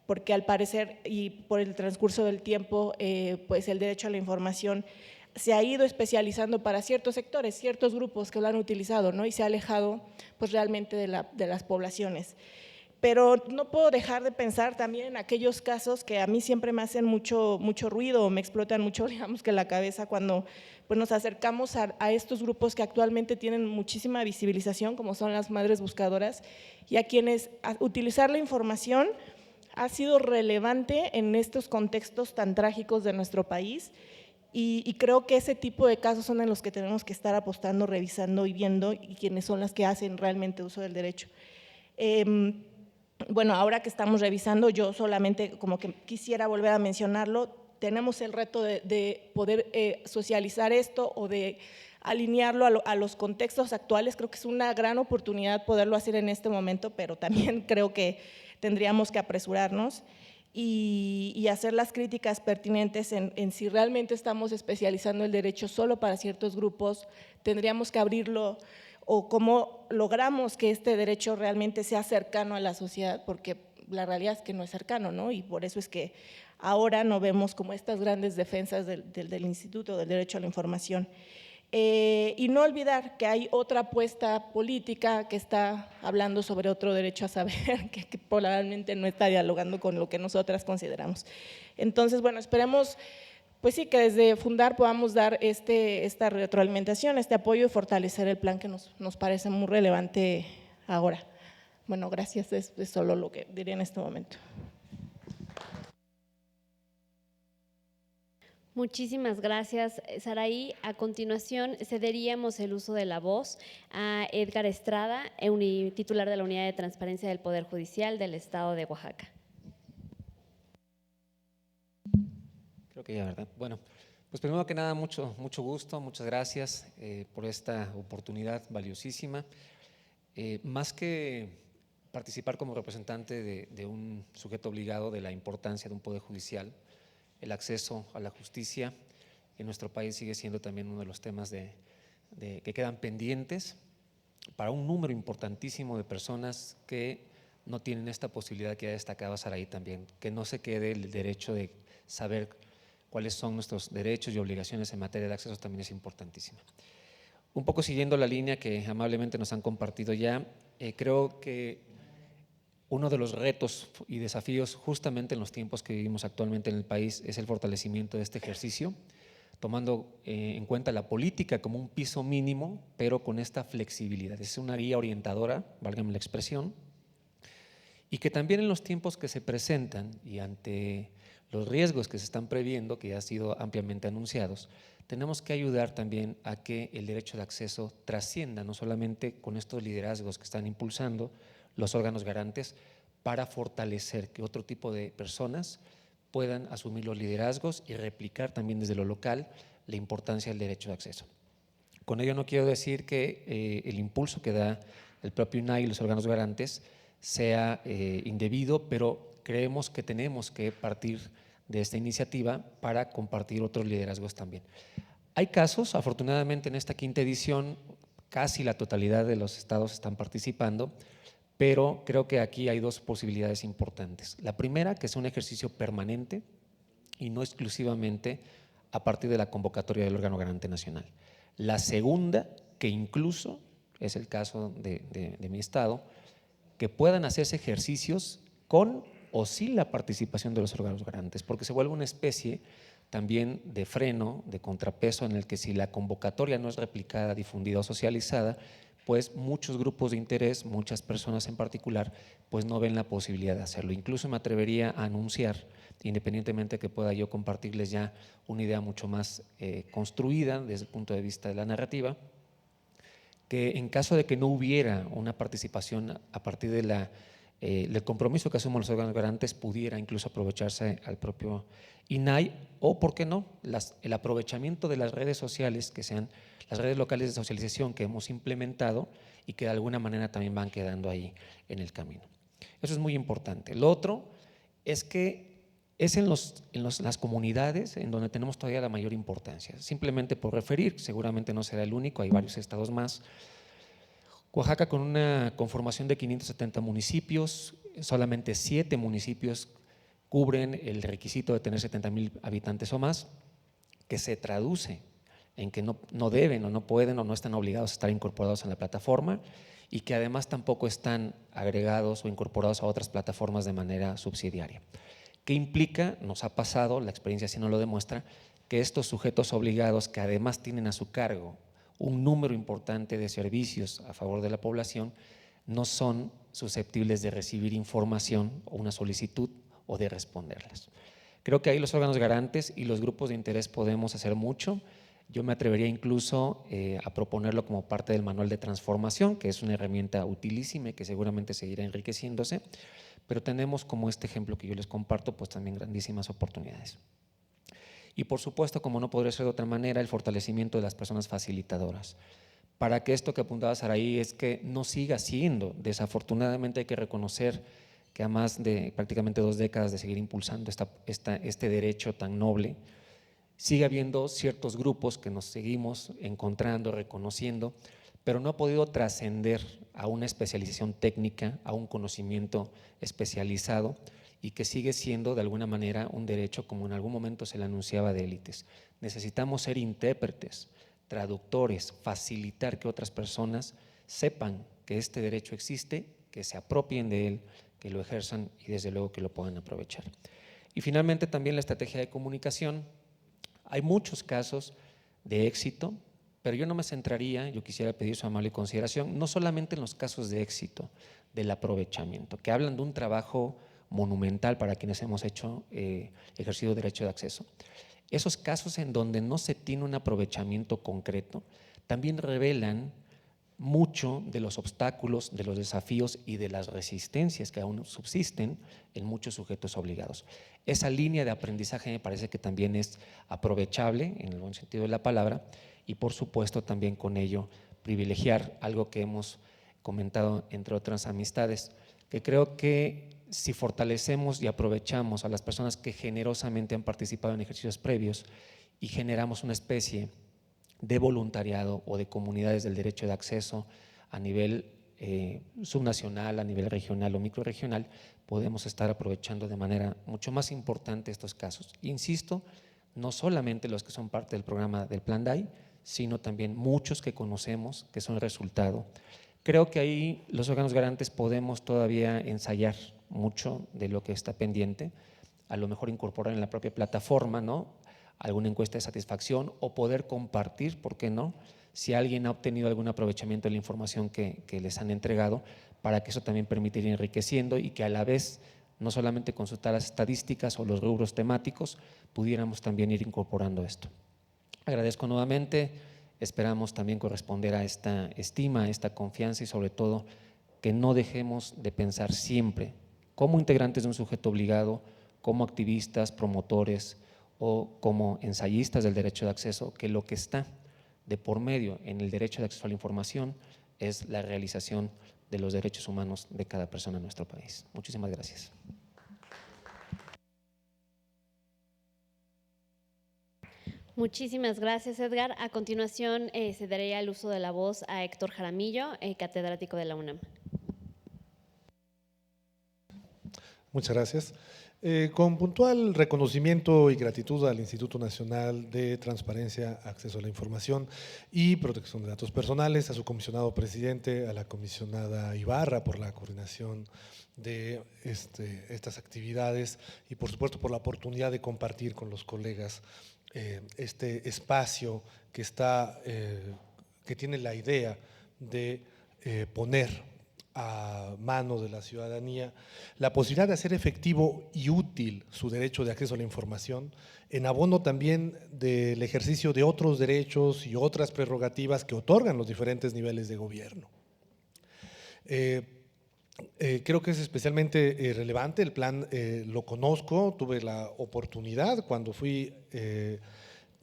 Speaker 6: porque al parecer y por el transcurso del tiempo, pues el derecho a la información se ha ido especializando para ciertos sectores, ciertos grupos que lo han utilizado, ¿no? Y se ha alejado pues realmente de las poblaciones. Pero no puedo dejar de pensar también en aquellos casos que a mí siempre me hacen mucho ruido, me explotan mucho, digamos que la cabeza cuando pues, nos acercamos a estos grupos que actualmente tienen muchísima visibilización, como son las madres buscadoras, y a quienes utilizar la información ha sido relevante en estos contextos tan trágicos de nuestro país. y creo que ese tipo de casos son en los que tenemos que estar apostando, revisando y viendo, y quienes son las que hacen realmente uso del derecho. Bueno, ahora que estamos revisando, yo solamente como que quisiera volver a mencionarlo, tenemos el reto de poder socializar esto o de alinearlo a los contextos actuales. Creo que es una gran oportunidad poderlo hacer en este momento, pero también creo que tendríamos que apresurarnos y hacer las críticas pertinentes en si realmente estamos especializando el derecho solo para ciertos grupos, tendríamos que abrirlo, o cómo logramos que este derecho realmente sea cercano a la sociedad, porque la realidad es que no es cercano, ¿no? Y por eso es que ahora no vemos como estas grandes defensas del Instituto del Derecho a la Información. Y no olvidar que hay otra apuesta política que está hablando sobre otro derecho a saber, que probablemente no está dialogando con lo que nosotras consideramos. Entonces, bueno, esperemos, pues sí, que desde Fundar podamos dar esta retroalimentación, este apoyo y fortalecer el plan que nos parece muy relevante ahora. Bueno, gracias, es solo lo que diría en este momento.
Speaker 1: Muchísimas gracias, Saraí. A continuación, cederíamos el uso de la voz a Edgar Estrada, titular de la Unidad de Transparencia del Poder Judicial del Estado de Oaxaca.
Speaker 7: Creo que ya, ¿verdad? Bueno, pues primero que nada, mucho gusto, muchas gracias por esta oportunidad valiosísima. Más que participar como representante de un sujeto obligado de la importancia de un poder judicial, el acceso a la justicia en nuestro país sigue siendo también uno de los temas que quedan pendientes para un número importantísimo de personas que no tienen esta posibilidad que ya destacaba Saraí también, que no se quede el derecho de saber cuáles son nuestros derechos y obligaciones en materia de acceso también es importantísima. Un poco siguiendo la línea que amablemente nos han compartido ya, creo que uno de los retos y desafíos justamente en los tiempos que vivimos actualmente en el país es el fortalecimiento de este ejercicio, tomando en cuenta la política como un piso mínimo, pero con esta flexibilidad. Es una guía orientadora, válgame la expresión, y que también en los tiempos que se presentan y ante los riesgos que se están previendo, que ya han sido ampliamente anunciados, tenemos que ayudar también a que el derecho de acceso trascienda, no solamente con estos liderazgos que están impulsando los órganos garantes, para fortalecer que otro tipo de personas puedan asumir los liderazgos y replicar también desde lo local la importancia del derecho de acceso. Con ello no quiero decir que el impulso que da el propio INAI y los órganos garantes sea indebido, pero creemos que tenemos que partir de esta iniciativa para compartir otros liderazgos también. Hay casos, afortunadamente en esta quinta edición casi la totalidad de los estados están participando, pero creo que aquí hay dos posibilidades importantes. La primera, que es un ejercicio permanente y no exclusivamente a partir de la convocatoria del órgano garante nacional. La segunda, que incluso es el caso de mi estado, que puedan hacerse ejercicios con o sin la participación de los órganos garantes, porque se vuelve una especie también de freno, de contrapeso, en el que si la convocatoria no es replicada, difundida o socializada, pues muchos grupos de interés, muchas personas en particular, pues no ven la posibilidad de hacerlo. Incluso me atrevería a anunciar, independientemente de que pueda yo compartirles ya una idea mucho más construida desde el punto de vista de la narrativa, que en caso de que no hubiera una participación a partir de del compromiso que asumen los órganos garantes, pudiera incluso aprovecharse al propio INAI o, ¿por qué no?, el aprovechamiento de las redes sociales, que sean las redes locales de socialización que hemos implementado y que de alguna manera también van quedando ahí en el camino. Eso es muy importante. Lo otro es que es en las comunidades en donde tenemos todavía la mayor importancia. Simplemente por referir, seguramente no será el único, hay varios estados más. Oaxaca, con una conformación de 570 municipios, solamente 7 municipios cubren el requisito de tener 70,000 habitantes o más, que se traduce en que no deben o no pueden o no están obligados a estar incorporados en la plataforma y que además tampoco están agregados o incorporados a otras plataformas de manera subsidiaria. ¿Qué implica? Nos ha pasado, la experiencia así nos lo demuestra, que estos sujetos obligados que además tienen a su cargo un número importante de servicios a favor de la población, no son susceptibles de recibir información o una solicitud o de responderlas. Creo que ahí los órganos garantes y los grupos de interés podemos hacer mucho. Yo me atrevería incluso a proponerlo como parte del manual de transformación, que es una herramienta utilísima y que seguramente seguirá enriqueciéndose, pero tenemos como este ejemplo que yo les comparto, pues también grandísimas oportunidades. Y por supuesto, como no podría ser de otra manera, el fortalecimiento de las personas facilitadoras. Para que esto que apuntaba Saraí es que no siga siendo, desafortunadamente hay que reconocer que a más de prácticamente 2 décadas de seguir impulsando este derecho tan noble, sigue habiendo ciertos grupos que nos seguimos encontrando, reconociendo, pero no ha podido trascender a una especialización técnica, a un conocimiento especializado y que sigue siendo de alguna manera un derecho como en algún momento se le anunciaba de élites. Necesitamos ser intérpretes, traductores, facilitar que otras personas sepan que este derecho existe, que se apropien de él, que lo ejerzan y desde luego que lo puedan aprovechar. Y finalmente también la estrategia de comunicación. Hay muchos casos de éxito, pero yo no me centraría, yo quisiera pedir su amable consideración, no solamente en los casos de éxito, del aprovechamiento, que hablan de un trabajo monumental para quienes hemos ejercido derecho de acceso. Esos casos en donde no se tiene un aprovechamiento concreto también revelan mucho de los obstáculos, de los desafíos y de las resistencias que aún subsisten en muchos sujetos obligados. Esa línea de aprendizaje me parece que también es aprovechable en el buen sentido de la palabra y por supuesto también con ello privilegiar algo que hemos comentado entre otras amistades, que creo que si fortalecemos y aprovechamos a las personas que generosamente han participado en ejercicios previos y generamos una especie de voluntariado o de comunidades del derecho de acceso a nivel subnacional, a nivel regional o microrregional, podemos estar aprovechando de manera mucho más importante estos casos. Insisto, no solamente los que son parte del programa del Plan DAI, sino también muchos que conocemos que son resultado. Creo que ahí los órganos garantes podemos todavía ensayar mucho de lo que está pendiente, a lo mejor incorporar en la propia plataforma, ¿no?, alguna encuesta de satisfacción o poder compartir, ¿por qué no?, si alguien ha obtenido algún aprovechamiento de la información que les han entregado, para que eso también permita ir enriqueciendo y que a la vez no solamente consultar las estadísticas o los rubros temáticos, pudiéramos también ir incorporando esto. Agradezco nuevamente, esperamos también corresponder a esta estima, a esta confianza y sobre todo que no dejemos de pensar siempre como integrantes de un sujeto obligado, como activistas, promotores o como ensayistas del derecho de acceso, que lo que está de por medio en el derecho de acceso a la información es la realización de los derechos humanos de cada persona en nuestro país. Muchísimas gracias.
Speaker 1: Muchísimas gracias, Edgar. A continuación, se daría el uso de la voz a Héctor Jaramillo, catedrático de la UNAM.
Speaker 8: Muchas gracias. Con puntual reconocimiento y gratitud al Instituto Nacional de Transparencia, Acceso a la Información y Protección de Datos Personales, a su comisionado presidente, a la comisionada Ibarra por la coordinación de estas actividades y por supuesto por la oportunidad de compartir con los colegas este espacio que tiene la idea de poner a mano de la ciudadanía la posibilidad de hacer efectivo y útil su derecho de acceso a la información, en abono también del ejercicio de otros derechos y otras prerrogativas que otorgan los diferentes niveles de gobierno. Creo que es especialmente relevante, el plan lo conozco, tuve la oportunidad cuando fui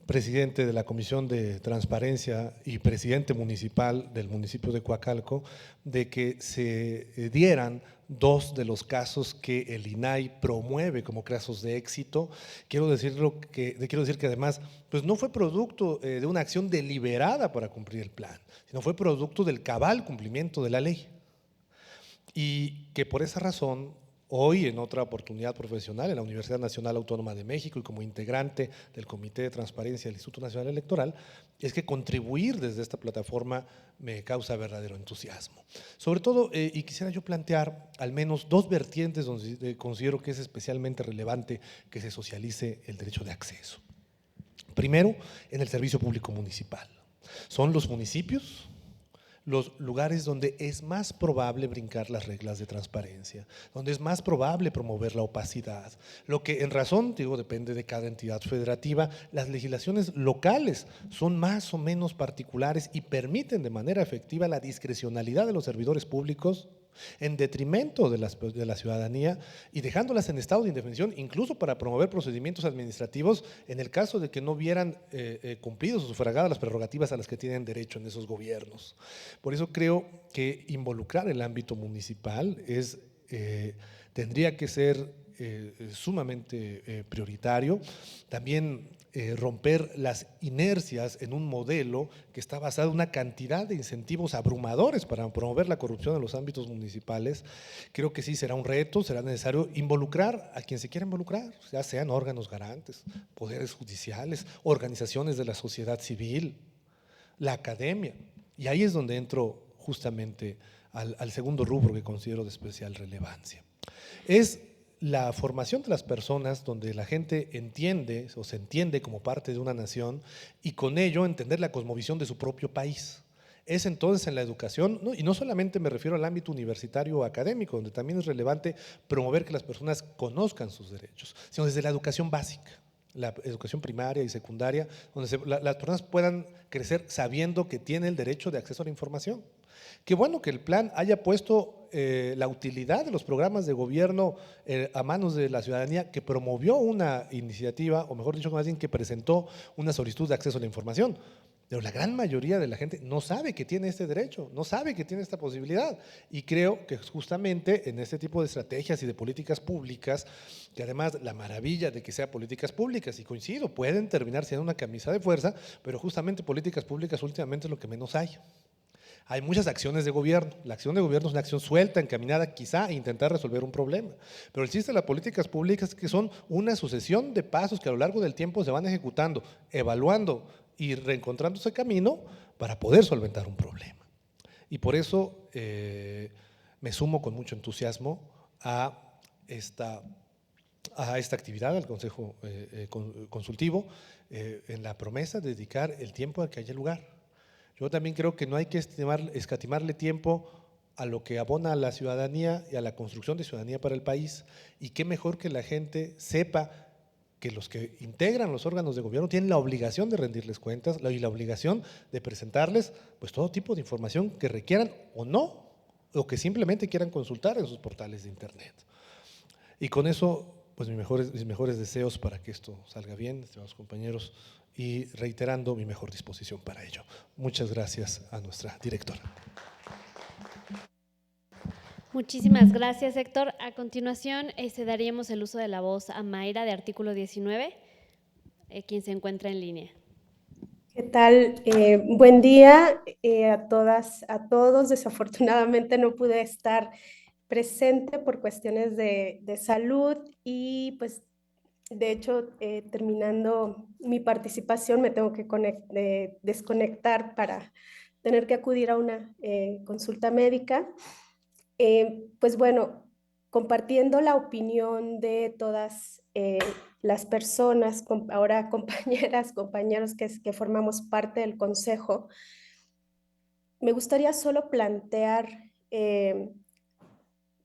Speaker 8: presidente de la Comisión de Transparencia y presidente municipal del municipio de Coacalco, de que se dieran 2 de los casos que el INAI promueve como casos de éxito. Quiero decir que además pues no fue producto de una acción deliberada para cumplir el plan, sino fue producto del cabal cumplimiento de la ley. Y que por esa razón, hoy en otra oportunidad profesional en la Universidad Nacional Autónoma de México y como integrante del Comité de Transparencia del Instituto Nacional Electoral, es que contribuir desde esta plataforma me causa verdadero entusiasmo. Sobre todo, y quisiera yo plantear al menos 2 vertientes donde considero que es especialmente relevante que se socialice el derecho de acceso. Primero, en el servicio público municipal. Son los municipios los lugares donde es más probable brincar las reglas de transparencia, donde es más probable promover la opacidad. Lo que en razón, digo, depende de cada entidad federativa, las legislaciones locales son más o menos particulares y permiten de manera efectiva la discrecionalidad de los servidores públicos en detrimento de la ciudadanía y dejándolas en estado de indefensión, incluso para promover procedimientos administrativos en el caso de que no hubieran cumplido o sufragado las prerrogativas a las que tienen derecho en esos gobiernos. Por eso creo que involucrar el ámbito municipal tendría que ser sumamente prioritario. También romper las inercias en un modelo que está basado en una cantidad de incentivos abrumadores para promover la corrupción en los ámbitos municipales. Creo que sí será un reto, será necesario involucrar a quien se quiera involucrar, ya sean órganos garantes, poderes judiciales, organizaciones de la sociedad civil, la academia. Y ahí es donde entro justamente al segundo rubro que considero de especial relevancia. Es la formación de las personas donde la gente entiende o se entiende como parte de una nación y con ello entender la cosmovisión de su propio país. Es entonces en la educación, y no solamente me refiero al ámbito universitario o académico, donde también es relevante promover que las personas conozcan sus derechos, sino desde la educación básica, la educación primaria y secundaria, donde las personas puedan crecer sabiendo que tienen el derecho de acceso a la información. Qué bueno que el plan haya puesto la utilidad de los programas de gobierno a manos de la ciudadanía, que promovió una iniciativa, o mejor dicho, más bien que presentó una solicitud de acceso a la información. Pero la gran mayoría de la gente no sabe que tiene este derecho, no sabe que tiene esta posibilidad. Y creo que justamente en este tipo de estrategias y de políticas públicas, que además la maravilla de que sea políticas públicas, y coincido, pueden terminar siendo una camisa de fuerza, pero justamente políticas públicas últimamente es lo que menos hay. Hay muchas acciones de gobierno. La acción de gobierno es una acción suelta, encaminada quizá a intentar resolver un problema. Pero el chiste de las políticas públicas es que son una sucesión de pasos que a lo largo del tiempo se van ejecutando, evaluando y reencontrando ese camino para poder solventar un problema. Y por eso me sumo con mucho entusiasmo a esta actividad, al Consejo Consultivo, en la promesa de dedicar el tiempo a que haya lugar. Yo también creo que no hay que escatimarle tiempo a lo que abona a la ciudadanía y a la construcción de ciudadanía para el país. Y qué mejor que la gente sepa que los que integran los órganos de gobierno tienen la obligación de rendirles cuentas y la obligación de presentarles pues todo tipo de información que requieran o no, o que simplemente quieran consultar en sus portales de internet. Y con eso, pues mis mejores deseos para que esto salga bien, estimados compañeros, y reiterando mi mejor disposición para ello. Muchas gracias a nuestra directora.
Speaker 1: Muchísimas gracias, Héctor. A continuación, daríamos el uso de la voz a Mayra, de artículo 19, quien se encuentra en línea.
Speaker 9: ¿Qué tal? Buen día a todas, a todos. Desafortunadamente no pude estar presente por cuestiones de salud y pues de hecho terminando mi participación me tengo que desconectar para tener que acudir a una consulta médica. Pues bueno, compartiendo la opinión de todas las personas, ahora compañeras, compañeros que formamos parte del Consejo, me gustaría solo plantear que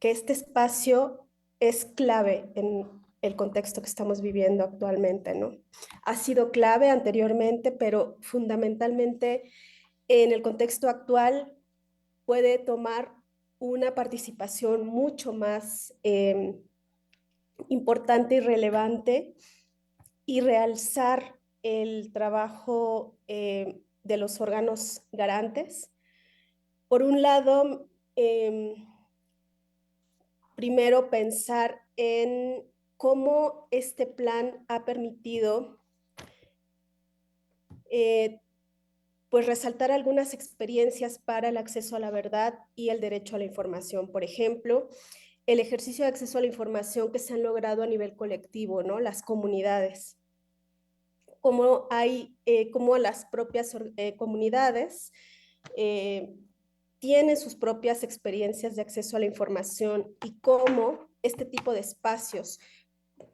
Speaker 9: este espacio es clave en el contexto que estamos viviendo actualmente, ¿no? Ha sido clave anteriormente, pero fundamentalmente en el contexto actual puede tomar una participación mucho más importante y relevante y realzar el trabajo de los órganos garantes. Por un lado, primero pensar en cómo este plan ha permitido pues resaltar algunas experiencias para el acceso a la verdad y el derecho a la información. Por ejemplo, el ejercicio de acceso a la información que se han logrado a nivel colectivo, ¿no? Las comunidades. Cómo las propias comunidades tienen sus propias experiencias de acceso a la información y cómo este tipo de espacios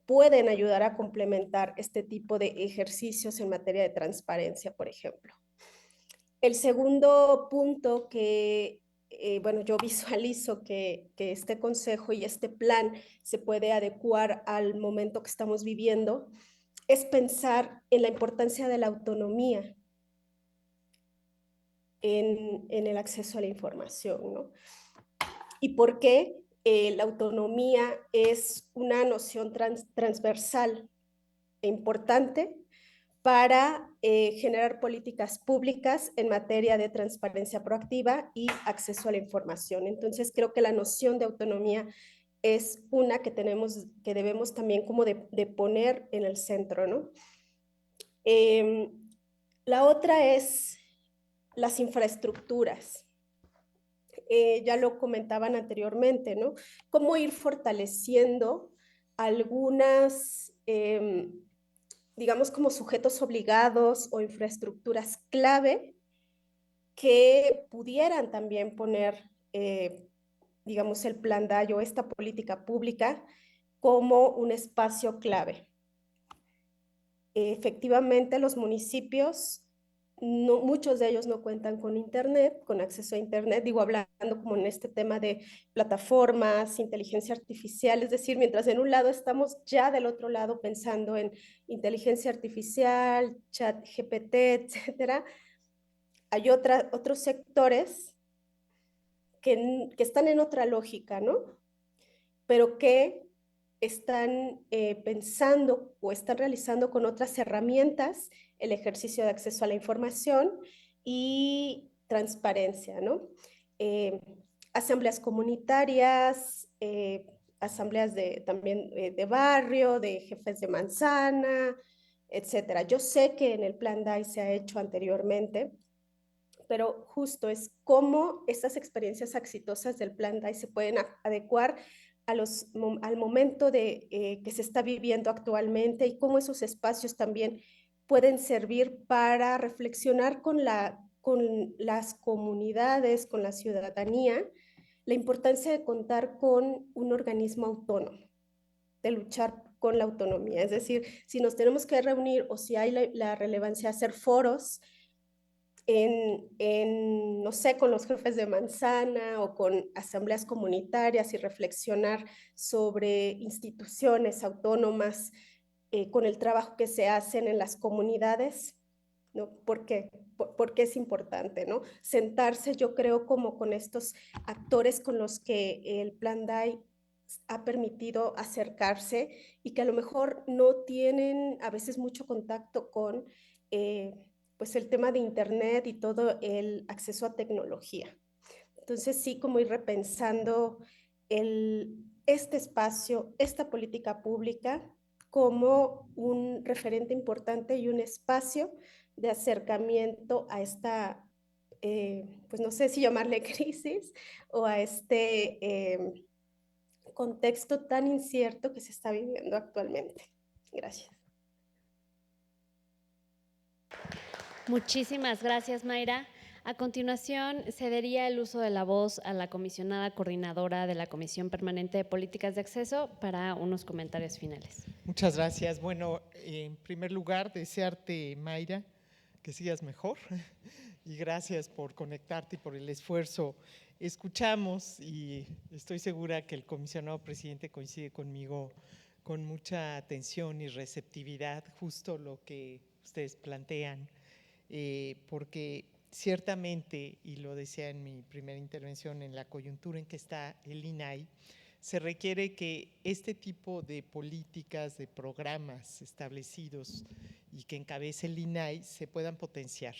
Speaker 9: pueden ayudar a complementar este tipo de ejercicios en materia de transparencia, por ejemplo. El segundo punto que, bueno, yo visualizo que este consejo y este plan se puede adecuar al momento que estamos viviendo, es pensar en la importancia de la autonomía en el acceso a la información, ¿no? ¿Y por qué? La autonomía es una noción transversal e importante para generar políticas públicas en materia de transparencia proactiva y acceso a la información. Entonces, creo que la noción de autonomía es una que debemos también como de poner en el centro, ¿no? La otra es las infraestructuras. Ya lo comentaban anteriormente, ¿no? Cómo ir fortaleciendo algunas, digamos, como sujetos obligados o infraestructuras clave que pudieran también poner, digamos, el plan DAI o esta política pública como un espacio clave. Efectivamente, los municipios, no, muchos de ellos no cuentan con internet, con acceso a internet, digo, hablando como en este tema de plataformas, inteligencia artificial, es decir, mientras en un lado estamos ya del otro lado pensando en inteligencia artificial, chat GPT, etcétera, hay otros sectores que están en otra lógica, ¿no? Pero que están pensando o están realizando con otras herramientas el ejercicio de acceso a la información y transparencia, ¿no? Asambleas comunitarias, asambleas también de barrio, de jefes de manzana, etcétera. Yo sé que en el Plan DAI se ha hecho anteriormente, pero justo es cómo estas experiencias exitosas del Plan DAI se pueden adecuar al momento que se está viviendo actualmente y cómo esos espacios también pueden servir para reflexionar con las comunidades, con la ciudadanía, la importancia de contar con un organismo autónomo, de luchar con la autonomía. Es decir, si nos tenemos que reunir o si hay la relevancia de hacer foros, no sé, con los jefes de manzana o con asambleas comunitarias y reflexionar sobre instituciones autónomas, con el trabajo que se hacen en las comunidades, ¿no? ¿Por qué? Porque es importante, ¿no? Sentarse, yo creo, como con estos actores con los que el Plan DAI ha permitido acercarse y que a lo mejor no tienen a veces mucho contacto con pues el tema de internet y todo el acceso a tecnología. Entonces sí, como ir repensando este espacio, esta política pública como un referente importante y un espacio de acercamiento a esta, pues no sé si llamarle crisis o a este contexto tan incierto que se está viviendo actualmente. Gracias.
Speaker 1: Muchísimas gracias, Mayra. A continuación, cedería el uso de la voz a la comisionada coordinadora de la Comisión Permanente de Políticas de Acceso para unos comentarios finales.
Speaker 2: Muchas gracias. Bueno, en primer lugar, desearte, Mayra, que sigas mejor y gracias por conectarte y por el esfuerzo. Escuchamos y estoy segura que el comisionado presidente coincide conmigo con mucha atención y receptividad, justo lo que ustedes plantean, porque ciertamente, y lo decía en mi primera intervención, en la coyuntura en que está el INAI, se requiere que este tipo de políticas, de programas establecidos y que encabece el INAI se puedan potenciar.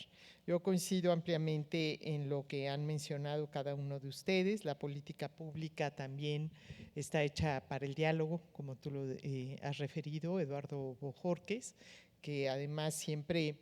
Speaker 2: Yo coincido ampliamente en lo que han mencionado cada uno de ustedes. La política pública también está hecha para el diálogo, como tú lo has referido, Eduardo Bojorquez, que además siempre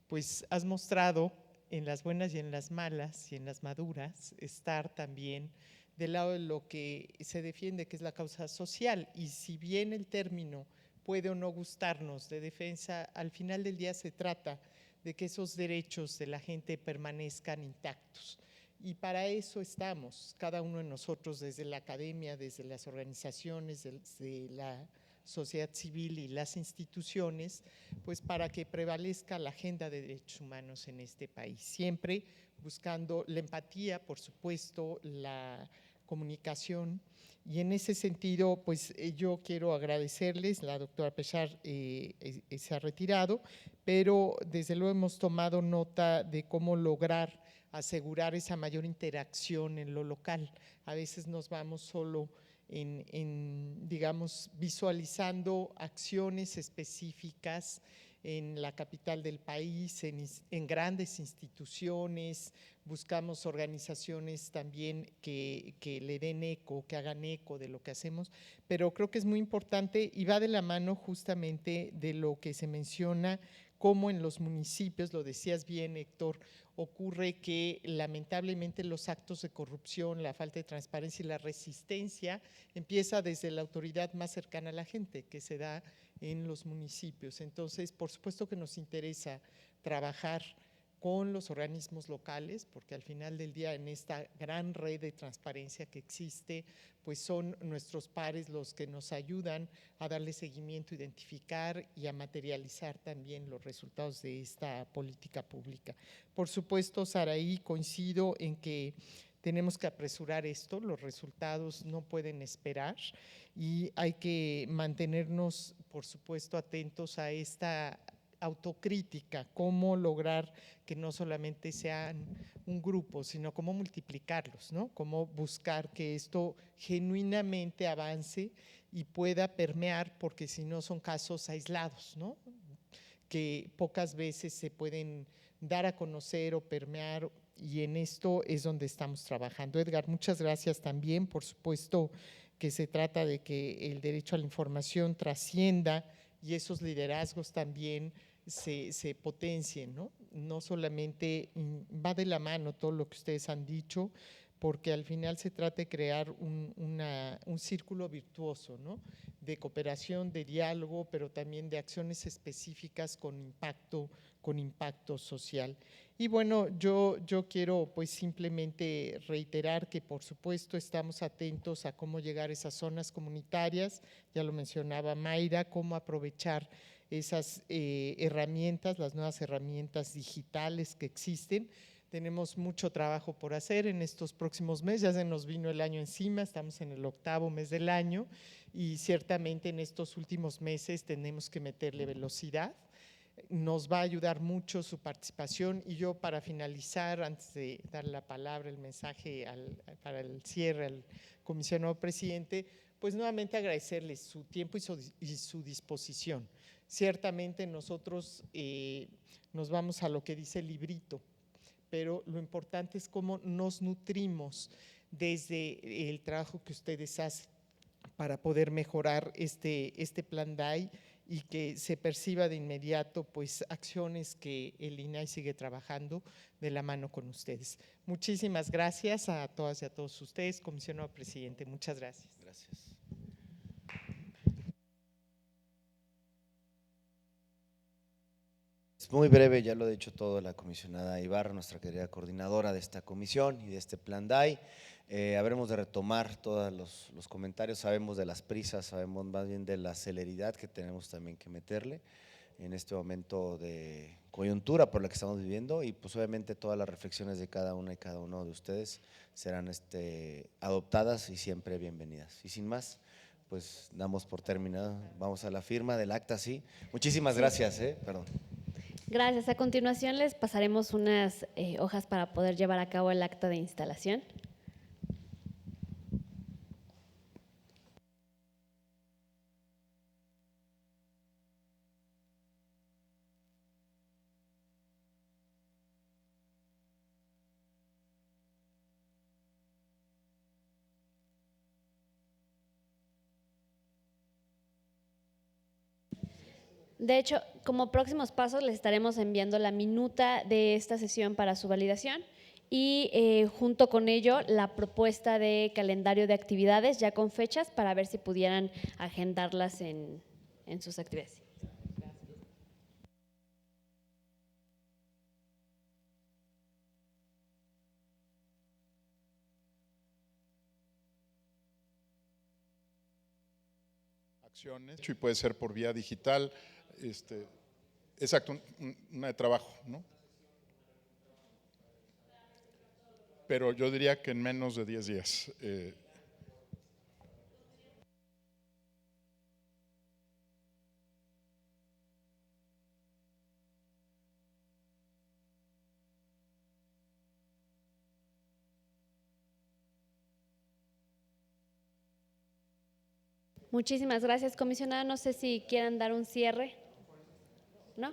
Speaker 2: pues has mostrado en las buenas y en las malas y en las maduras estar también del lado de lo que se defiende, que es la causa social. Y si bien el término puede o no gustarnos de defensa, al final del día se trata de que esos derechos de la gente permanezcan intactos. Y para eso estamos, cada uno de nosotros, desde la academia, desde las organizaciones, desde la sociedad civil y las instituciones, pues para que prevalezca la agenda de derechos humanos en este país, siempre buscando la empatía, por supuesto, la comunicación. Y en ese sentido, pues yo quiero agradecerles, la doctora Pechar se ha retirado, pero desde luego hemos tomado nota de cómo lograr asegurar esa mayor interacción en lo local. A veces nos vamos solo digamos, visualizando acciones específicas en la capital del país, en grandes instituciones, buscamos organizaciones también que le den eco, que hagan eco de lo que hacemos, pero creo que es muy importante y va de la mano justamente de lo que se menciona, como en los municipios, lo decías bien, Héctor, ocurre que lamentablemente los actos de corrupción, la falta de transparencia y la resistencia empieza desde la autoridad más cercana a la gente, que se da en los municipios. Entonces, por supuesto que nos interesa trabajar con los organismos locales, porque al final del día en esta gran red de transparencia que existe, pues son nuestros pares los que nos ayudan a darle seguimiento, identificar y a materializar también los resultados de esta política pública. Por supuesto, Saraí, coincido en que tenemos que apresurar esto, los resultados no pueden esperar y hay que mantenernos, por supuesto, atentos a esta autocrítica, cómo lograr que no solamente sean un grupo, sino cómo multiplicarlos, ¿no? Cómo buscar que esto genuinamente avance y pueda permear, porque si no son casos aislados, ¿no? Que pocas veces se pueden dar a conocer o permear, y en esto es donde estamos trabajando. Edgar, muchas gracias también. Por supuesto que se trata de que el derecho a la información trascienda y esos liderazgos también se potencien, ¿no? No solamente va de la mano todo lo que ustedes han dicho, porque al final se trata de crear un círculo virtuoso, ¿no? De cooperación, de diálogo, pero también de acciones específicas con impacto social. Y bueno, yo quiero pues simplemente reiterar que por supuesto estamos atentos a cómo llegar a esas zonas comunitarias, ya lo mencionaba Mayra, cómo aprovechar esas herramientas, las nuevas herramientas digitales que existen. Tenemos mucho trabajo por hacer en estos próximos meses, ya se nos vino el año encima, estamos en el 8º mes del año y ciertamente en estos últimos meses tenemos que meterle velocidad. Nos va a ayudar mucho su participación y yo para finalizar, antes de dar la palabra, el mensaje para el cierre al comisionado presidente, pues nuevamente agradecerles su tiempo y su disposición. Ciertamente nosotros nos vamos a lo que dice el librito, pero lo importante es cómo nos nutrimos desde el trabajo que ustedes hacen para poder mejorar este plan DAI y que se perciba de inmediato pues acciones que el INAI sigue trabajando de la mano con ustedes. Muchísimas gracias a todas y a todos ustedes, comisionado presidente, muchas gracias.
Speaker 3: Gracias. Es muy breve, ya lo ha dicho todo la comisionada Ibarra, nuestra querida coordinadora de esta comisión y de este plan DAI. Habremos de retomar todos los comentarios, sabemos de las prisas, sabemos más bien de la celeridad que tenemos también que meterle en este momento de coyuntura por la que estamos viviendo y pues obviamente todas las reflexiones de cada una y cada uno de ustedes serán adoptadas y siempre bienvenidas. Y sin más, pues damos por terminado, vamos a la firma del acta, sí. Muchísimas gracias, perdón.
Speaker 1: Gracias. A continuación les pasaremos unas hojas para poder llevar a cabo el acta de instalación. De hecho, como próximos pasos les estaremos enviando la minuta de esta sesión para su validación y junto con ello la propuesta de calendario de actividades ya con fechas para ver si pudieran agendarlas en sus actividades.
Speaker 5: acciones y puede ser por vía digital. Exacto, una de trabajo, ¿no? Pero yo diría que en menos de 10 días.
Speaker 1: Muchísimas gracias, comisionada. No sé si quieran dar un cierre. ¿No?